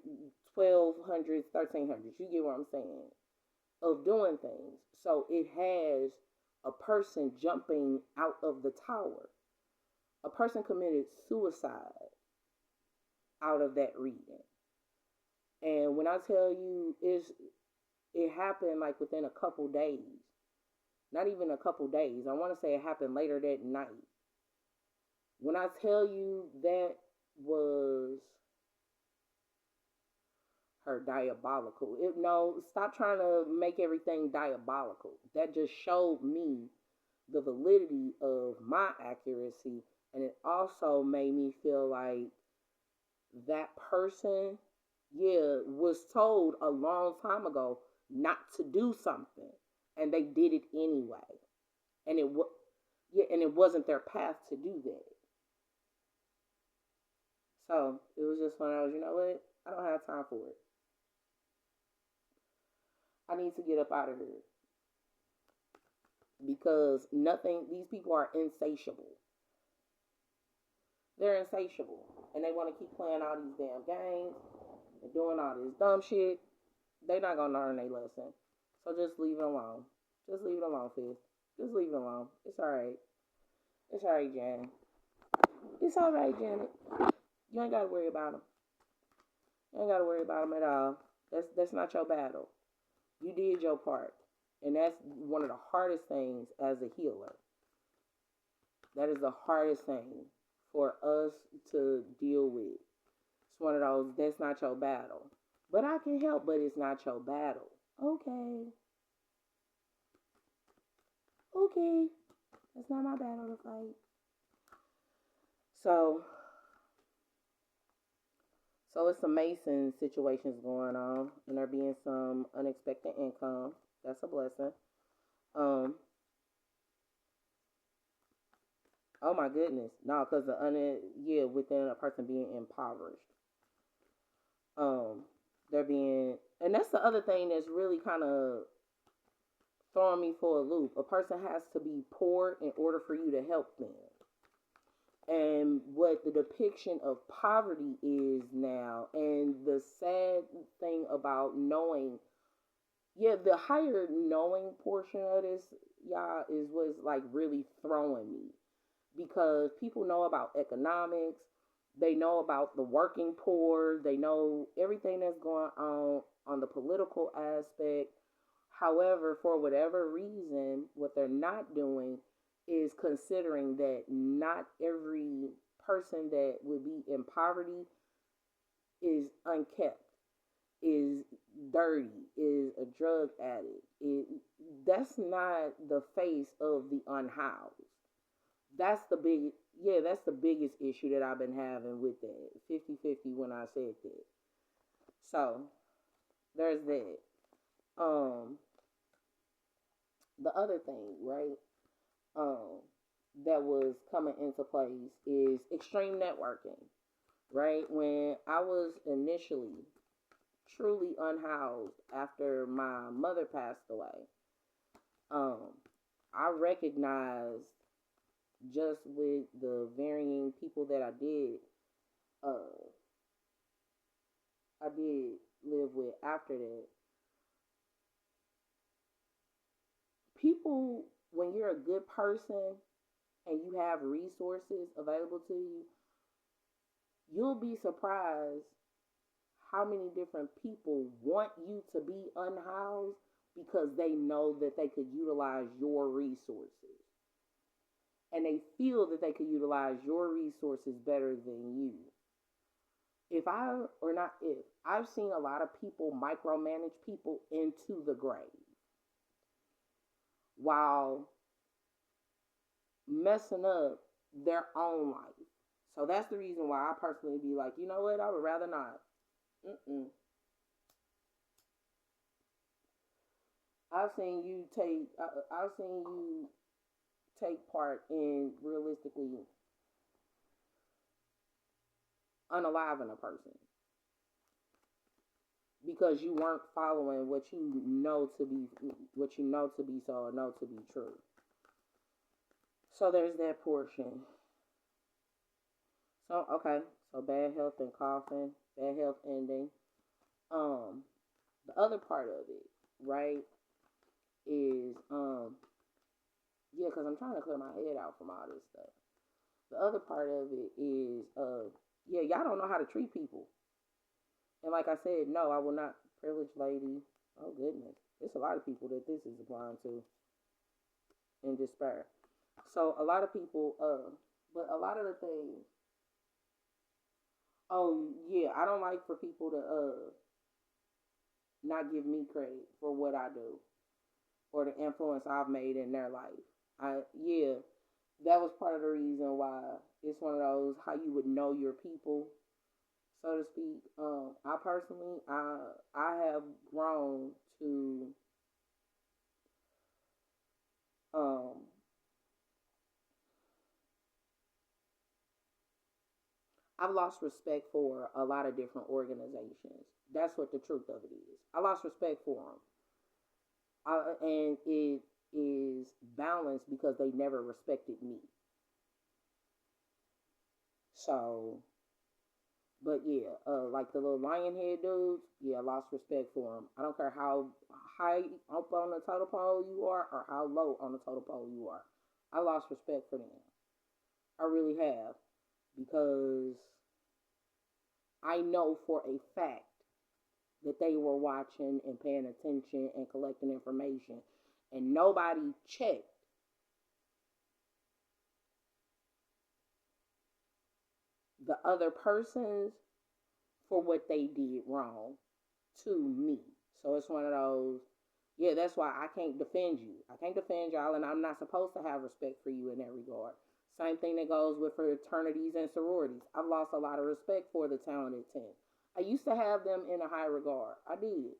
1200s, 1300s, you get what I'm saying, of doing things. So it has a person jumping out of the tower. A person committed suicide out of that reading. And when I tell you it happened like within a couple days. Not even a couple days. I want to say it happened later that night. When I tell you that was her diabolical. No, stop trying to make everything diabolical. That just showed me the validity of my accuracy. And it also made me feel like that person, yeah, was told a long time ago not to do something, and they did it anyway. And it wasn't their path to do that. So it was just one of those, you know what? I don't have time for it. I need to get up out of here because these people are insatiable. They're insatiable, and they want to keep playing all these damn games and doing all this dumb shit. They're not gonna learn their lesson. So just leave it alone. Just leave it alone, Fizz. Just leave it alone. It's alright. It's alright, Janet. It's alright, Janet. You ain't gotta worry about them. You ain't gotta worry about them at all. That's not your battle. You did your part. And that's one of the hardest things as a healer. That is the hardest thing for us to deal with. It's one of those, that's not your battle. But I can help, but it's not your battle. Okay. Okay. That's not my battle to fight. So So it's some Mason situations going on, and there being some unexpected income. That's a blessing. Um, oh my goodness, no, because yeah, within a person being impoverished, um, they're being, and that's the other thing that's really kind of throwing me for a loop. A person has to be poor in order for you to help them. And what the depiction of poverty is now, and the sad thing about knowing, yeah, the higher knowing portion of this, y'all, is what's like really throwing me, because people know about economics, they know about the working poor, they know everything that's going on the political aspect. However, for whatever reason, what they're not doing is considering that not every person that would be in poverty is unkept, is dirty, is a drug addict. That's not the face of the unhoused. That's the big, yeah, that's the biggest issue that I've been having with that 50-50 when I said that. So there's that. Um, the other thing, right? Um, that was coming into place is extreme networking, right? When I was initially truly unhoused after my mother passed away, um, I recognized, just with the varying people that uh, I did live with after that, people, when you're a good person and you have resources available to you, you'll be surprised how many different people want you to be unhoused because they know that they could utilize your resources. And they feel that they could utilize your resources better than you. If I, or not if, I've seen a lot of people micromanage people into the grave while messing up their own life. So that's the reason why I personally be like, you know what, I would rather not. Mm-mm. I've seen you take. I've seen you take part in realistically unaliving a person because you weren't following what you know to be so or know to be true. So there's that portion. So okay, so bad health and coughing, bad health ending. Um, the other part of it, right, is yeah, because I'm trying to clear my head out from all this stuff. The other part of it is yeah, y'all don't know how to treat people. And like I said, no, I will not. Privileged lady. Oh goodness, there's a lot of people that this is applying to in despair. So a lot of people, but a lot of the things. Oh yeah, I don't like for people to not give me credit for what I do or the influence I've made in their life. Yeah, that was part of the reason why it's one of those how you would know your people, so to speak. I personally, I have grown to um I've lost respect for a lot of different organizations. That's what the truth of it is. I lost respect for them, and it is balanced because they never respected me. So, but yeah, like the little lion head dudes, yeah, I lost respect for them. I don't care how high up on the totem pole you are or how low on the totem pole you are. I lost respect for them. I really have, because I know for a fact that they were watching and paying attention and collecting information, and nobody checked the other persons for what they did wrong to me. So it's one of those, yeah, that's why I can't defend you. I can't defend y'all, and I'm not supposed to have respect for you in that regard. Same thing that goes with fraternities and sororities. I've lost a lot of respect for the talented 10. I used to have them in a high regard. I did.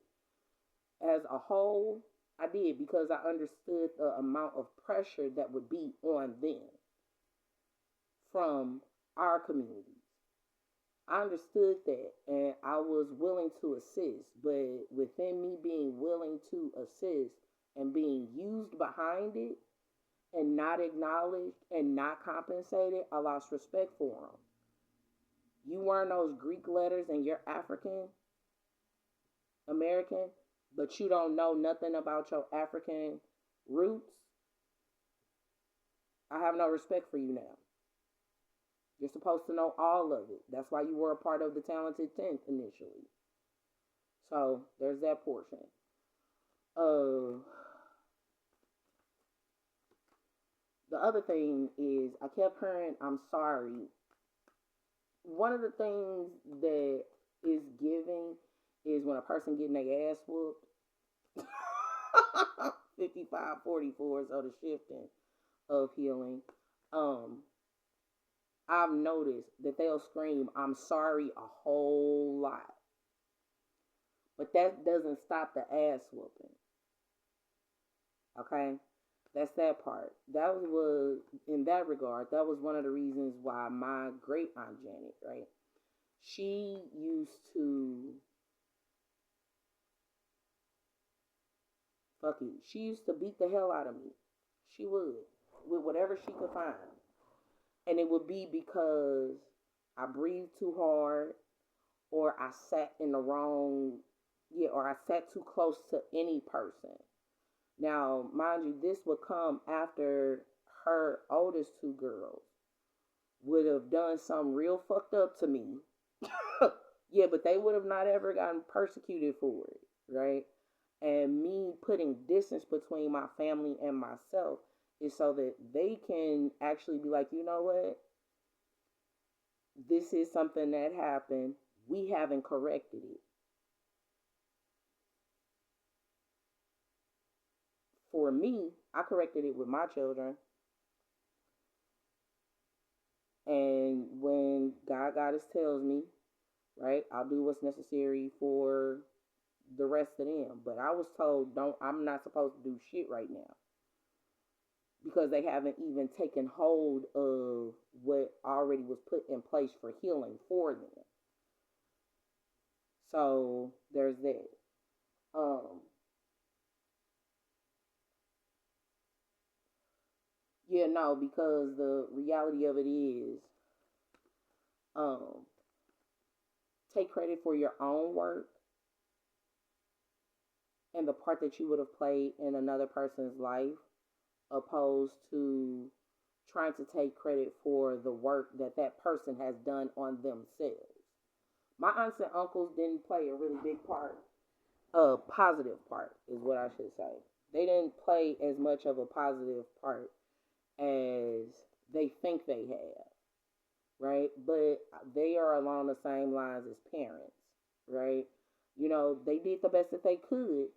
As a whole, I did because I understood the amount of pressure that would be on them from our communities. I understood that and I was willing to assist, but within me being willing to assist and being used behind it and not acknowledged and not compensated, I lost respect for them. You weren't those Greek letters and you're African American, but you don't know nothing about your African roots. I have no respect for you now. You're supposed to know all of it. That's why you were a part of the Talented 10th initially. So there's that portion. Uh, the other thing is I kept hearing I'm sorry. One of the things that is giving is when a person getting their ass whooped. 55-44, so the shifting of healing. Um, I've noticed that they'll scream, I'm sorry a whole lot. But that doesn't stop the ass whooping. Okay? That's that part. That was, in that regard, that was one of the reasons why my great aunt Janet, right? She used to, she used to beat the hell out of me. She would, with whatever she could find. And it would be because I breathed too hard or I sat in the wrong, or I sat too close to any person. Now, mind you, this would come after her oldest two girls would have done something real fucked up to me. Yeah, but they would have not ever gotten persecuted for it, right? And me putting distance between my family and myself is so that they can actually be like, you know what? This is something that happened. We haven't corrected it. For me, I corrected it with my children. And when God Goddess tells me, right, I'll do what's necessary for the rest of them. But I was told, I'm not supposed to do shit right now. Because they haven't even taken hold of what already was put in place for healing for them. So there's that. Yeah, no, because the reality of it is, um, take credit for your own work and the part that you would have played in another person's life, opposed to trying to take credit for the work that that person has done on themselves. My aunts and uncles didn't play a really big part. A positive part is what I should say. They didn't play as much of a positive part as they think they have, right? But they are along the same lines as parents, right? You know, they did the best that they could,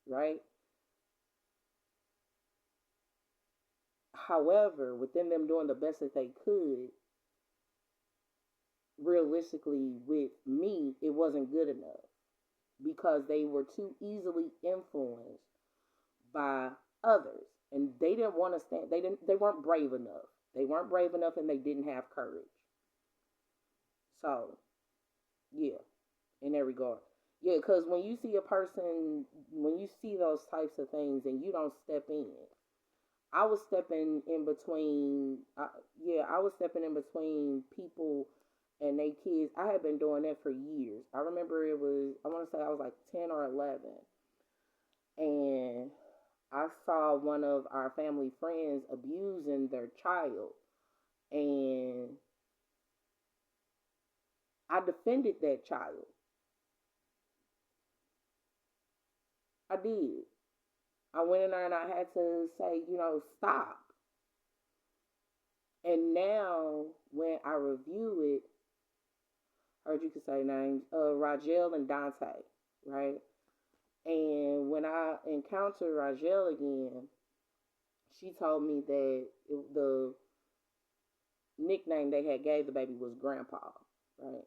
right? However, within them doing the best that they could, realistically, with me, it wasn't good enough because they were too easily influenced by others, and they didn't want to stand. They weren't brave enough. They weren't brave enough, and they didn't have courage. So, yeah, in that regard. Yeah, because when you see a person, when you see those types of things and you don't step in, I was stepping in between. I was stepping in between people and they kids. I had been doing that for years. I remember it was. I want to say I was like 10 or 11, and I saw one of our family friends abusing their child, and I defended that child. I did. I went in there and I had to say, stop. And now, when I review it, heard you could say names, Rajel and Dante, right? And when I encountered Rajel again, she told me that the nickname they had gave the baby was Grandpa, right?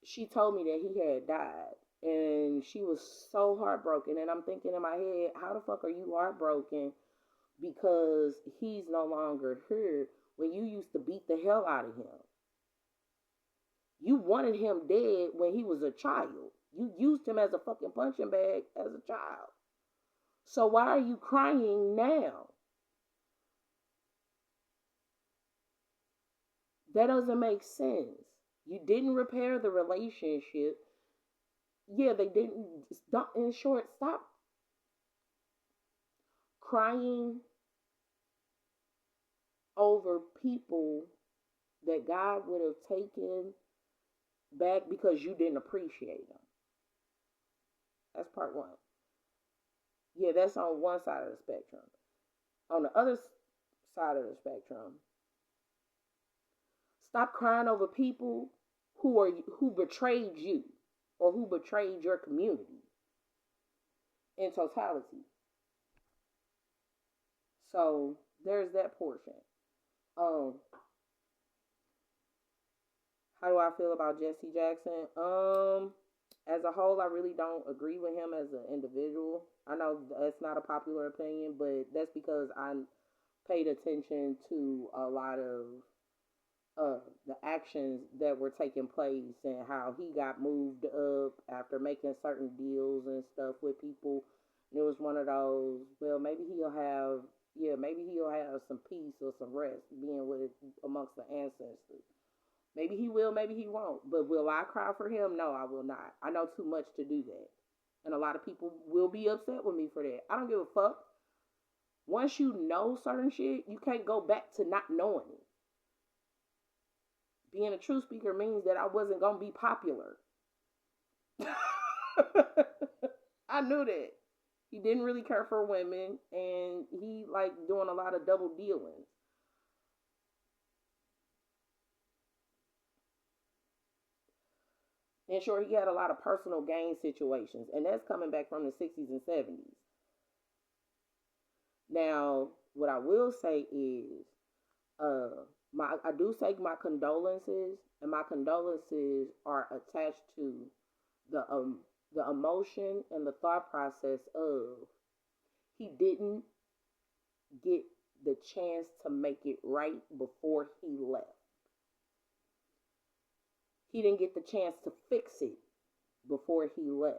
she told me that he had died. And she was so heartbroken. And I'm thinking in my head, how the fuck are you heartbroken because he's no longer here when you used to beat the hell out of him? You wanted him dead when he was a child. You used him as a fucking punching bag as a child. So why are you crying now? That doesn't make sense. You didn't repair the relationship. Yeah, they didn't. In short, stop crying over people that God would have taken back because you didn't appreciate them. That's part one. Yeah, that's on one side of the spectrum. On the other side of the spectrum, stop crying over people who betrayed you or who betrayed your community in totality. So there's that portion. Um, how do I feel about Jesse Jackson? As a whole, I really don't agree with him as an individual. I know that's not a popular opinion, but that's because I paid attention to a lot of the actions that were taking place and how he got moved up after making certain deals and stuff with people. And it was one of those, well, maybe he'll have some peace or some rest being with amongst the ancestors. Maybe he will, maybe he won't. But will I cry for him? No, I will not. I know too much to do that. And a lot of people will be upset with me for that. I don't give a fuck. Once you know certain shit, you can't go back to not knowing it. Being a true speaker means that I wasn't going to be popular. I knew that. He didn't really care for women, and he like doing a lot of double dealing. And sure, he had a lot of personal gain situations, and that's coming back from the 60s and 70s. Now, what I will say is, I do take my condolences, and my condolences are attached to the emotion and the thought process of he didn't get the chance to make it right before he left. He didn't get the chance to fix it before he left.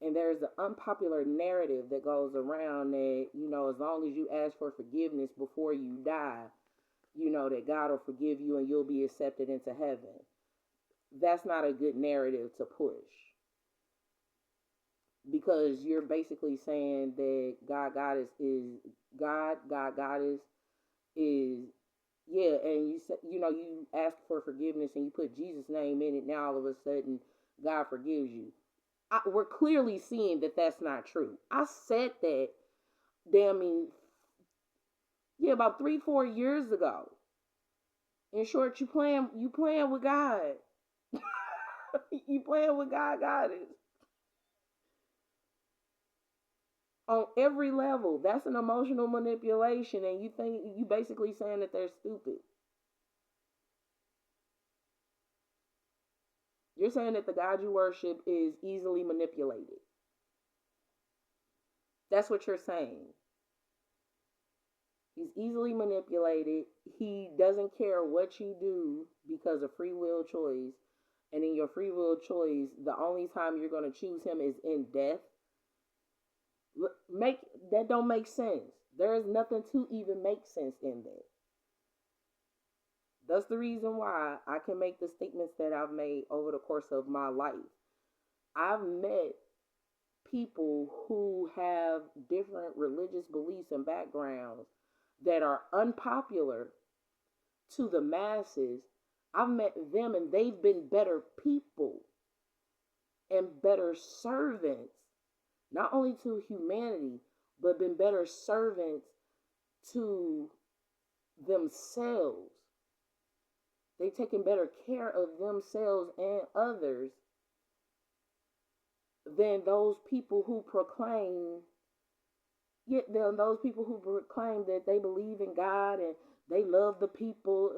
And there's an unpopular narrative that goes around that, as long as you ask for forgiveness before you die, that God will forgive you and you'll be accepted into heaven. That's not a good narrative to push. Because you're basically saying that God Goddess is God Goddess is, yeah, and you ask for forgiveness and you put Jesus' name in it, now all of a sudden God forgives you. We're clearly seeing that that's not true. I said that, about 3-4 years ago. In short, you playing with God. You playing with God Goddess. On every level. That's an emotional manipulation, and you basically saying that they're stupid. You're saying that the God you worship is easily manipulated. That's what you're saying. He's easily manipulated. He doesn't care what you do because of free will choice. And in your free will choice, the only time you're going to choose him is in death. That don't make sense. There is nothing to even make sense in that. That's the reason why I can make the statements that I've made over the course of my life. I've met people who have different religious beliefs and backgrounds that are unpopular to the masses. I've met them and they've been better people and better servants, not only to humanity, but been better servants to themselves. They've taken better care of themselves and others than those people who proclaim that they believe in God and They love the people.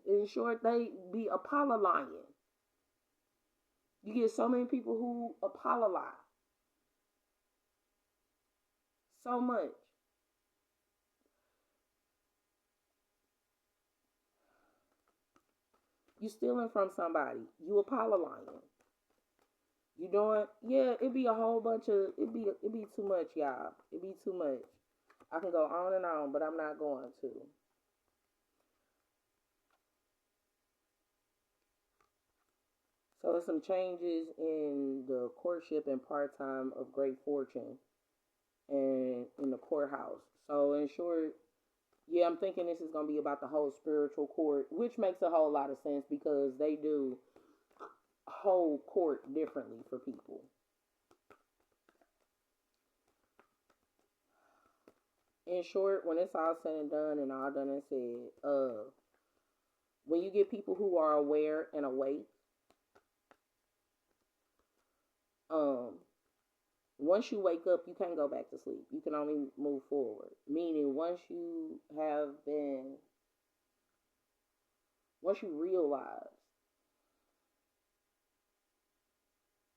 In short, they be Apollo lying. You get so many people who Apollo lie so much. You stealing from somebody. You Apollo lying. You doing? Yeah, it be a whole bunch of it be too much, y'all. It be too much. I can go on and on, but I'm not going to. So there's some changes in the courtship and part time of great fortune and in the courthouse. So in short, yeah, I'm thinking this is gonna be about the whole spiritual court, which makes a whole lot of sense because they do hold court differently for people. In short, when it's all said and done and all done and said, when you get people who are aware and awake, um, once you wake up, you can't go back to sleep. You can only move forward. Meaning, once you realize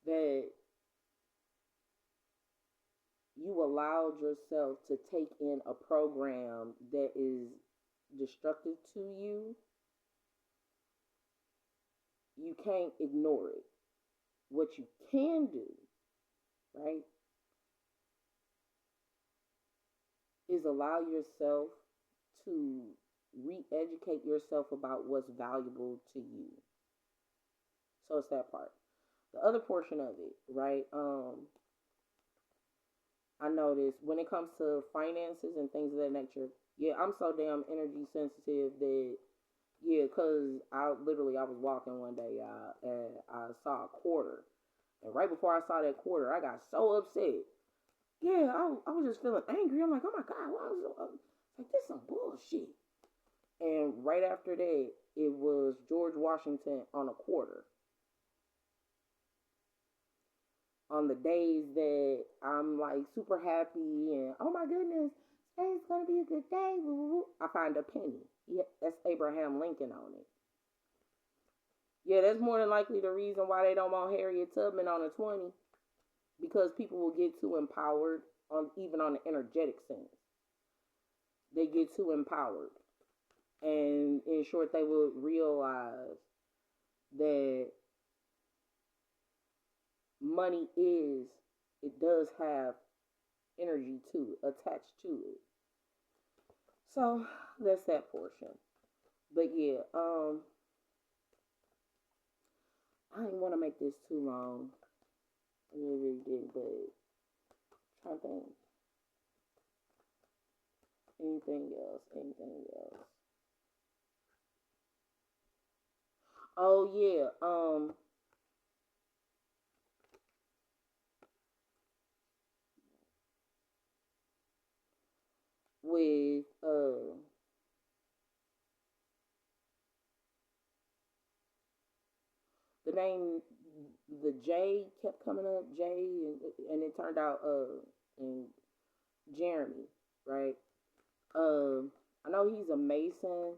that you allowed yourself to take in a program that is destructive to you, you can't ignore it. What you can do, right, is allow yourself to re-educate yourself about what's valuable to you. So it's that part. The other portion of it, right? I noticed when it comes to finances and things of that nature, yeah, I'm so damn energy sensitive that yeah, cause I was walking one day, and I saw a quarter, and right before I saw that quarter, I got so upset. Yeah, I was just feeling angry. I'm like, oh my god, why was like this some bullshit? And right after that, it was George Washington on a quarter. On the days that I'm like super happy and oh my goodness, today's gonna be a good day. I find a penny. Yeah, that's Abraham Lincoln on it. Yeah, that's more than likely the reason why they don't want Harriet Tubman on a 20 because people will get too empowered on even on the energetic sense. They get too empowered, and in short, they will realize that money is it does have energy to it, attached to it. So that's that portion. But yeah, I didn't want to make this too long. I really did, but I'm trying to think anything else, anything else. Oh yeah, with the name, the J kept coming up, J, and it turned out and Jeremy, right? I know he's a Mason.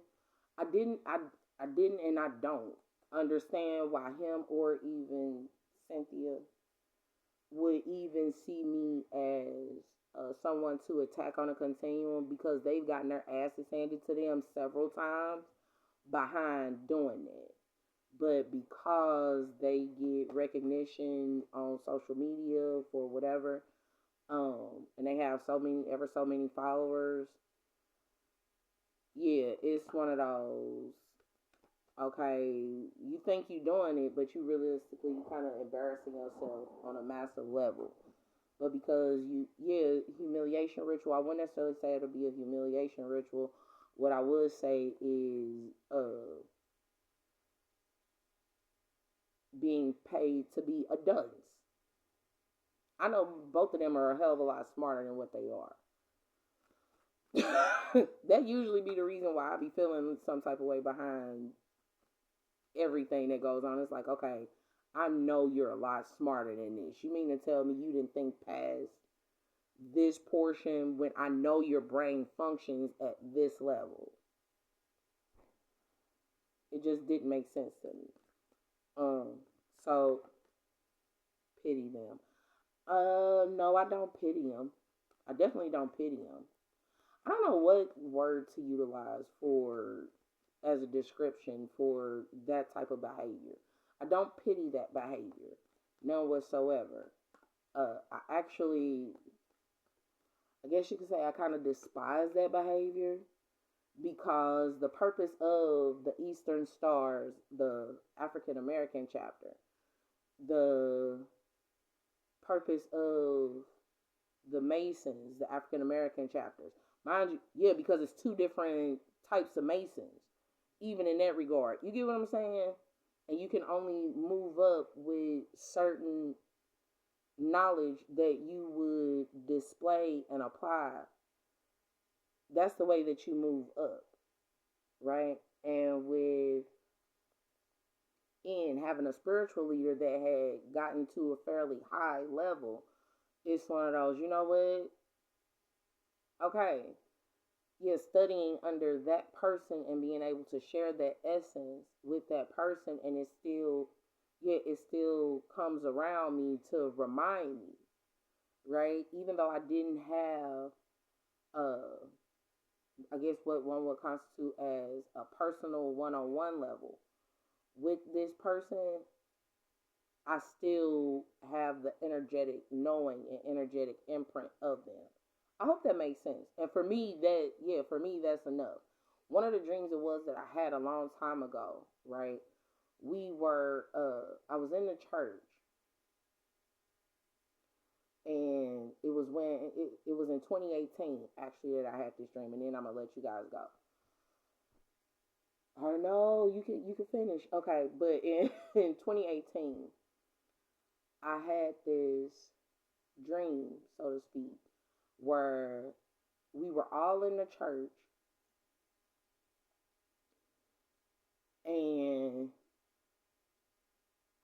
I didn't, I, I didn't, and I don't understand why him or even Cynthia would even see me as someone to attack on a continuum because they've gotten their asses handed to them several times behind doing that. But because they get recognition on social media for whatever, and they have so many, ever so many followers, yeah, it's one of those. Okay, you think you're doing it, but you realistically you kind of embarrassing yourself on a massive level. But because yeah, humiliation ritual. I wouldn't necessarily say it'll be a humiliation ritual. What I would say is being paid to be a dunce. I know both of them are a hell of a lot smarter than what they are. That usually be the reason why I be feeling some type of way behind everything that goes on. It's like, okay, I know you're a lot smarter than this. You mean to tell me you didn't think past this portion when I know your brain functions at this level? It just didn't make sense to me. So pity them. No, I don't pity them. I definitely don't pity them. I don't know what word to utilize for as a description for that type of behavior. I don't pity that behavior, none whatsoever. I actually, I guess you could say, I kind of despise that behavior because the purpose of the Eastern Stars, the African American chapter, the purpose of the Masons, the African American chapters. Mind you, yeah, because it's two different types of Masons, even in that regard. You get what I'm saying? And you can only move up with certain knowledge that you would display and apply. That's the way that you move up, right? And with in having a spiritual leader that had gotten to a fairly high level, it's one of those, you know what? Okay, yeah, studying under that person and being able to share that essence with that person, and it still, yeah, it still comes around me to remind me, right? Even though I didn't have, I guess what one would constitute as a personal one-on-one level with this person, I still have the energetic knowing and energetic imprint of them. I hope that makes sense. And for me, for me, that's enough. One of the dreams it was that I had a long time ago, right? I was in the church, and it was in 2018 actually that I had this dream, and then I'm gonna let you guys go. I know you can finish, okay? But in in 2018, I had this dream, so to speak, where we were all in the church and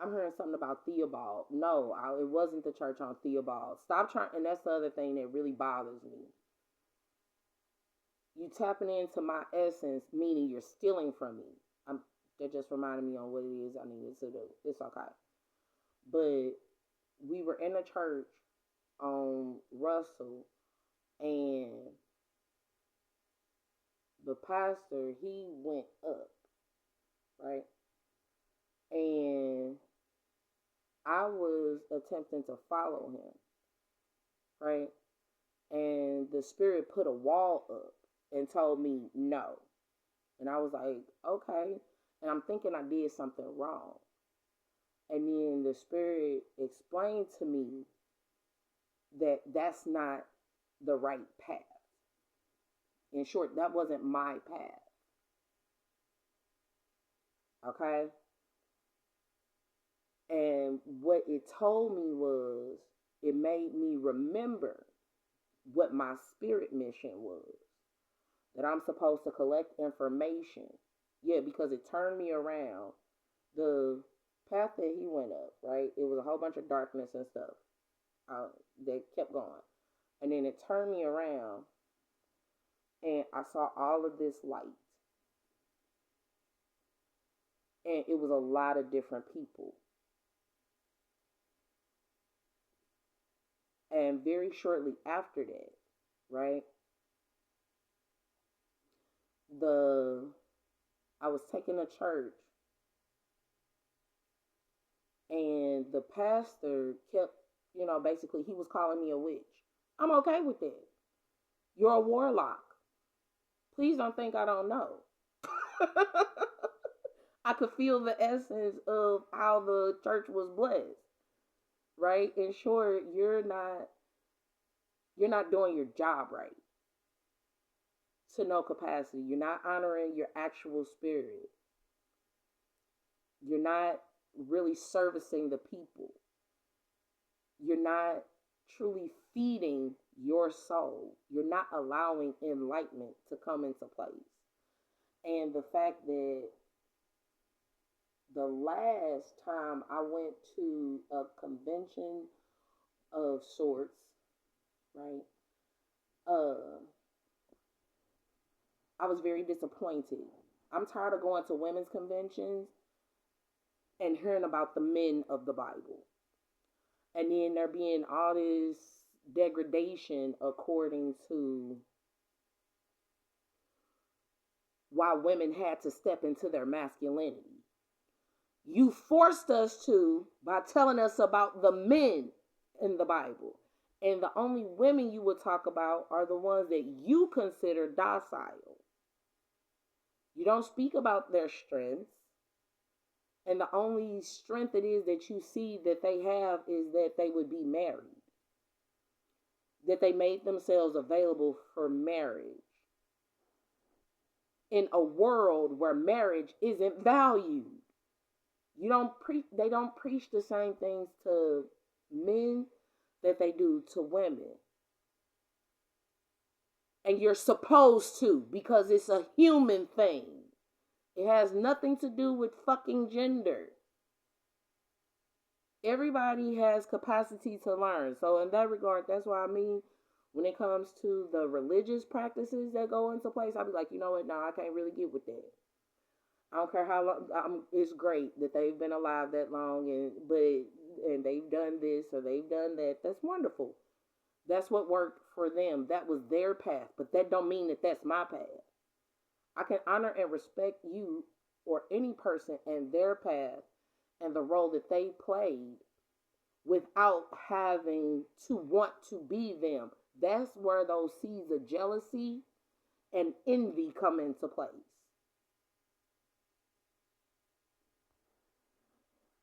I'm hearing something about Theobald. No, it wasn't the church on Theobald. Stop trying, and that's the other thing that really bothers me. You tapping into my essence, meaning you're stealing from me. That just reminded me on what it is I needed to do. It's okay. But we were in a church on Russell, and the pastor, he went up, right? And I was attempting to follow him, right? And the spirit put a wall up and told me no. And I was like, okay. And I'm thinking I did something wrong. And then the spirit explained to me that that's not the right path. In short, that wasn't my path. Okay? And what it told me was, it made me remember what my spirit mission was. That I'm supposed to collect information. Yeah, because it turned me around. The path that he went up, right? It was a whole bunch of darkness and stuff that kept going. And then it turned me around and I saw all of this light. And it was a lot of different people. And very shortly after that, right? I was taking a church and the pastor kept, basically he was calling me a witch. I'm okay with that. You're a warlock. Please don't think I don't know. I could feel the essence of how the church was blessed. Right? In short, you're not doing your job right. To no capacity. You're not honoring your actual spirit. You're not really servicing the people. You're not truly feeding your soul. You're not allowing enlightenment to come into place. And the fact that the last time I went to a convention of sorts, right? I was very disappointed. I'm tired of going to women's conventions and hearing about the men of the Bible. And then there being all this degradation according to why women had to step into their masculinity. You forced us to by telling us about the men in the Bible. And the only women you would talk about are the ones that you consider docile. You don't speak about their strengths. And the only strength it is that you see that they have is that they would be married. That they made themselves available for marriage. In a world where marriage isn't valued. They don't preach the same things to men that they do to women. And you're supposed to, because it's a human thing. It has nothing to do with fucking gender. Everybody has capacity to learn. So in that regard, that's what I mean. When it comes to the religious practices that go into place, I'll be like, you know what? No, I can't really get with that. I don't care how long. It's great that they've been alive that long, and they've done this or they've done that. That's wonderful. That's what worked for them. That was their path, but that don't mean that that's my path. I can honor and respect you or any person and their path and the role that they played without having to want to be them. That's where those seeds of jealousy and envy come into place.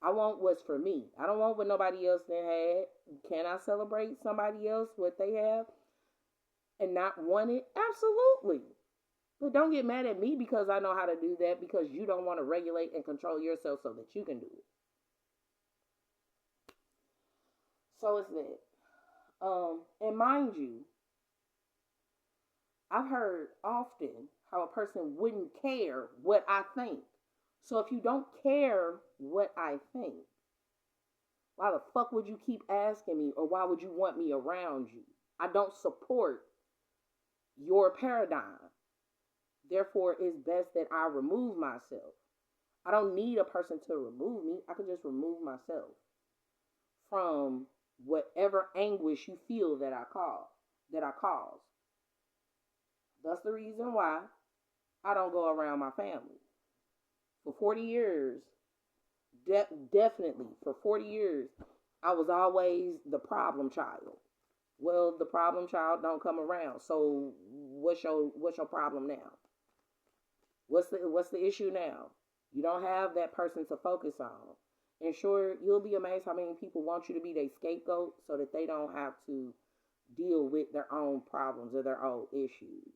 I want what's for me. I don't want what nobody else done had. Can I celebrate somebody else, what they have, and not want it? Absolutely. But don't get mad at me because I know how to do that, because you don't want to regulate and control yourself so that you can do it. So it's that. And mind you, I've heard often how a person wouldn't care what I think. So if you don't care what I think, why the fuck would you keep asking me, or why would you want me around you? I don't support your paradigm. Therefore, it's best that I remove myself. I don't need a person to remove me. I can just remove myself from whatever anguish you feel that I cause. That's the reason why I don't go around my family. For 40 years, definitely for 40 years, I was always the problem child. Well, the problem child don't come around. So what's your problem now? What's the issue now? You don't have that person to focus on. And sure, you'll be amazed how many people want you to be their scapegoat so that they don't have to deal with their own problems or their own issues.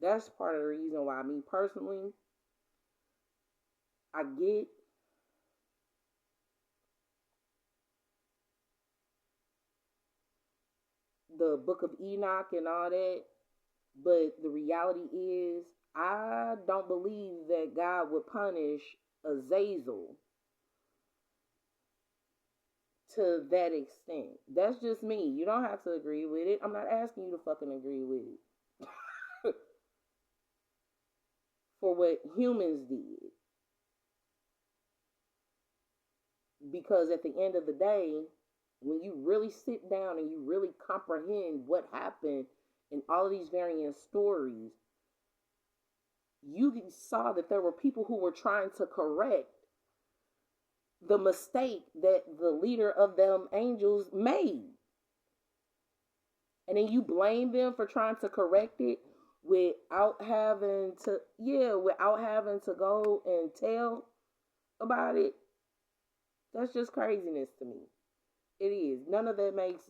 That's part of the reason why me personally, I get the Book of Enoch and all that, but the reality is I don't believe that God would punish Azazel to that extent. That's just me. You don't have to agree with it. I'm not asking you to fucking agree with it. For what humans did. Because at the end of the day, when you really sit down and you really comprehend what happened in all of these varying stories, you saw that there were people who were trying to correct the mistake that the leader of them angels made. And then you blame them for trying to correct it without having to go and tell about it. That's just craziness to me. It is. None of that makes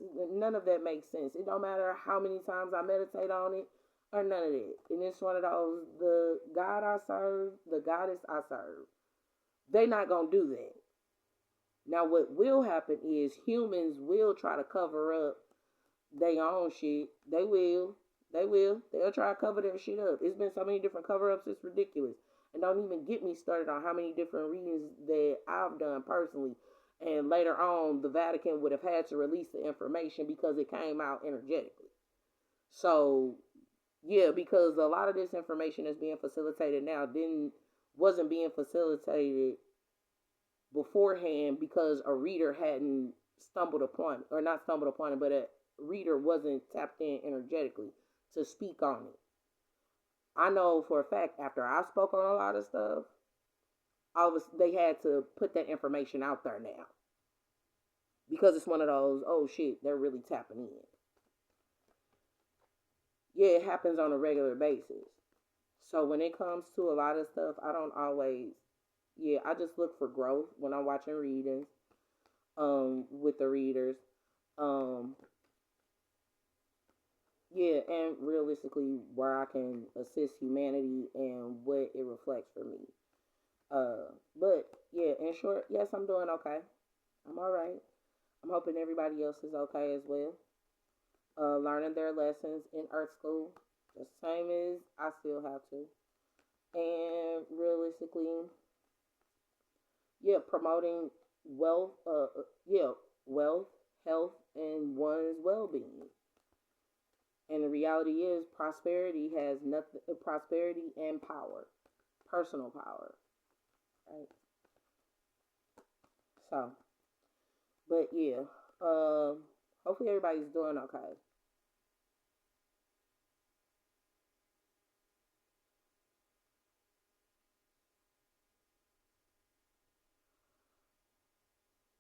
sense. It don't matter how many times I meditate on it or none of that. And it's one of those, the God I serve, the goddess I serve, they not gonna do that. Now what will happen is humans will try to cover up their own shit. They will. They'll try to cover their shit up. It's been so many different cover-ups, it's ridiculous. And don't even get me started on how many different readings that I've done personally. And later on, the Vatican would have had to release the information because it came out energetically. So, yeah, because a lot of this information that's being facilitated now didn't wasn't being facilitated beforehand because a reader hadn't stumbled upon, or not stumbled upon it, but a reader wasn't tapped in energetically to speak on it. I know for a fact after I spoke on a lot of stuff, they had to put that information out there now because it's one of those, oh shit, they're really tapping in. Yeah, it happens on a regular basis. So when it comes to a lot of stuff, I don't always, yeah, I just look for growth when I'm watching readings, with the readers. Um, yeah, and realistically, where I can assist humanity and what it reflects for me. But yeah, in short, yes, I'm doing okay. I'm all right. I'm hoping everybody else is okay as well. Learning their lessons in art school, the same as I still have to. And realistically, yeah, promoting wealth, yeah, wealth, health, and one's well-being. And the reality is, prosperity has nothing. Prosperity and power, personal power, right? So, but yeah, hopefully everybody's doing okay.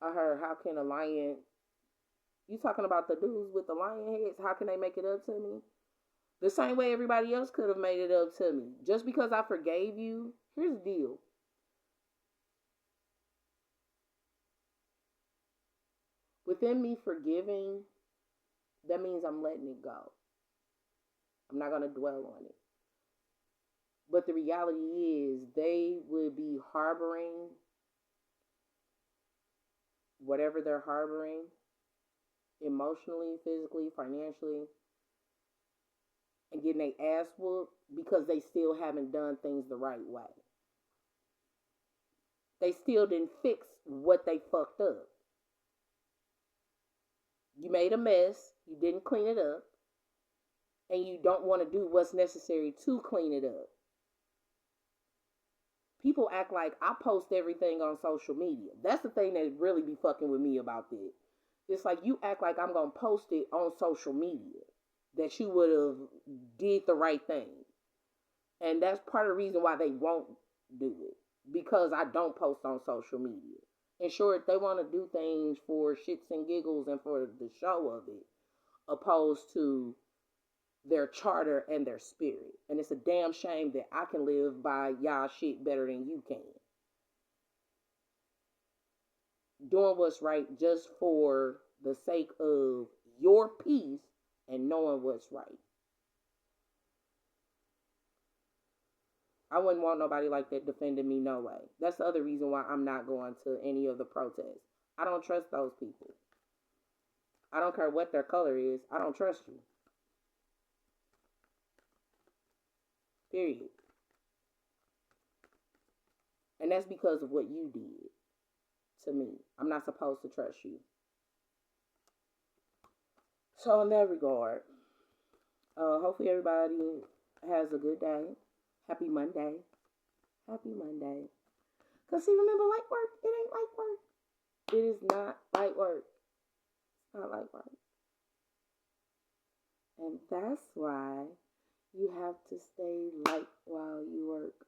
I heard, how can a lion? You talking about the dudes with the lion heads? How can they make it up to me? The same way everybody else could have made it up to me. Just because I forgave you, here's the deal. Within me forgiving, that means I'm letting it go. I'm not going to dwell on it. But the reality is, they would be harboring whatever they're harboring emotionally, physically, financially, and getting their ass whooped because they still haven't done things the right way. They still didn't fix what they fucked up. You made a mess, you didn't clean it up, and you don't want to do what's necessary to clean it up. People act like I post everything on social media. That's the thing that really be fucking with me about this. It's like you act like I'm gonna post it on social media, that you would have did the right thing. And that's part of the reason why they won't do it. Because I don't post on social media. And sure, if they want to do things for shits and giggles and for the show of it, opposed to their charter and their spirit. And it's a damn shame that I can live by y'all shit better than you can. Doing what's right just for the sake of your peace and knowing what's right. I wouldn't want nobody like that defending me, no way. That's the other reason why I'm not going to any of the protests. I don't trust those people. I don't care what their color is. I don't trust you. Period. And that's because of what you did to me. I'm not supposed to trust you. So in that regard, hopefully everybody has a good day. Happy Monday. Happy Monday. Because see, remember, light work, it ain't light work. It is not light work. It's not light work. And that's why you have to stay light while you work.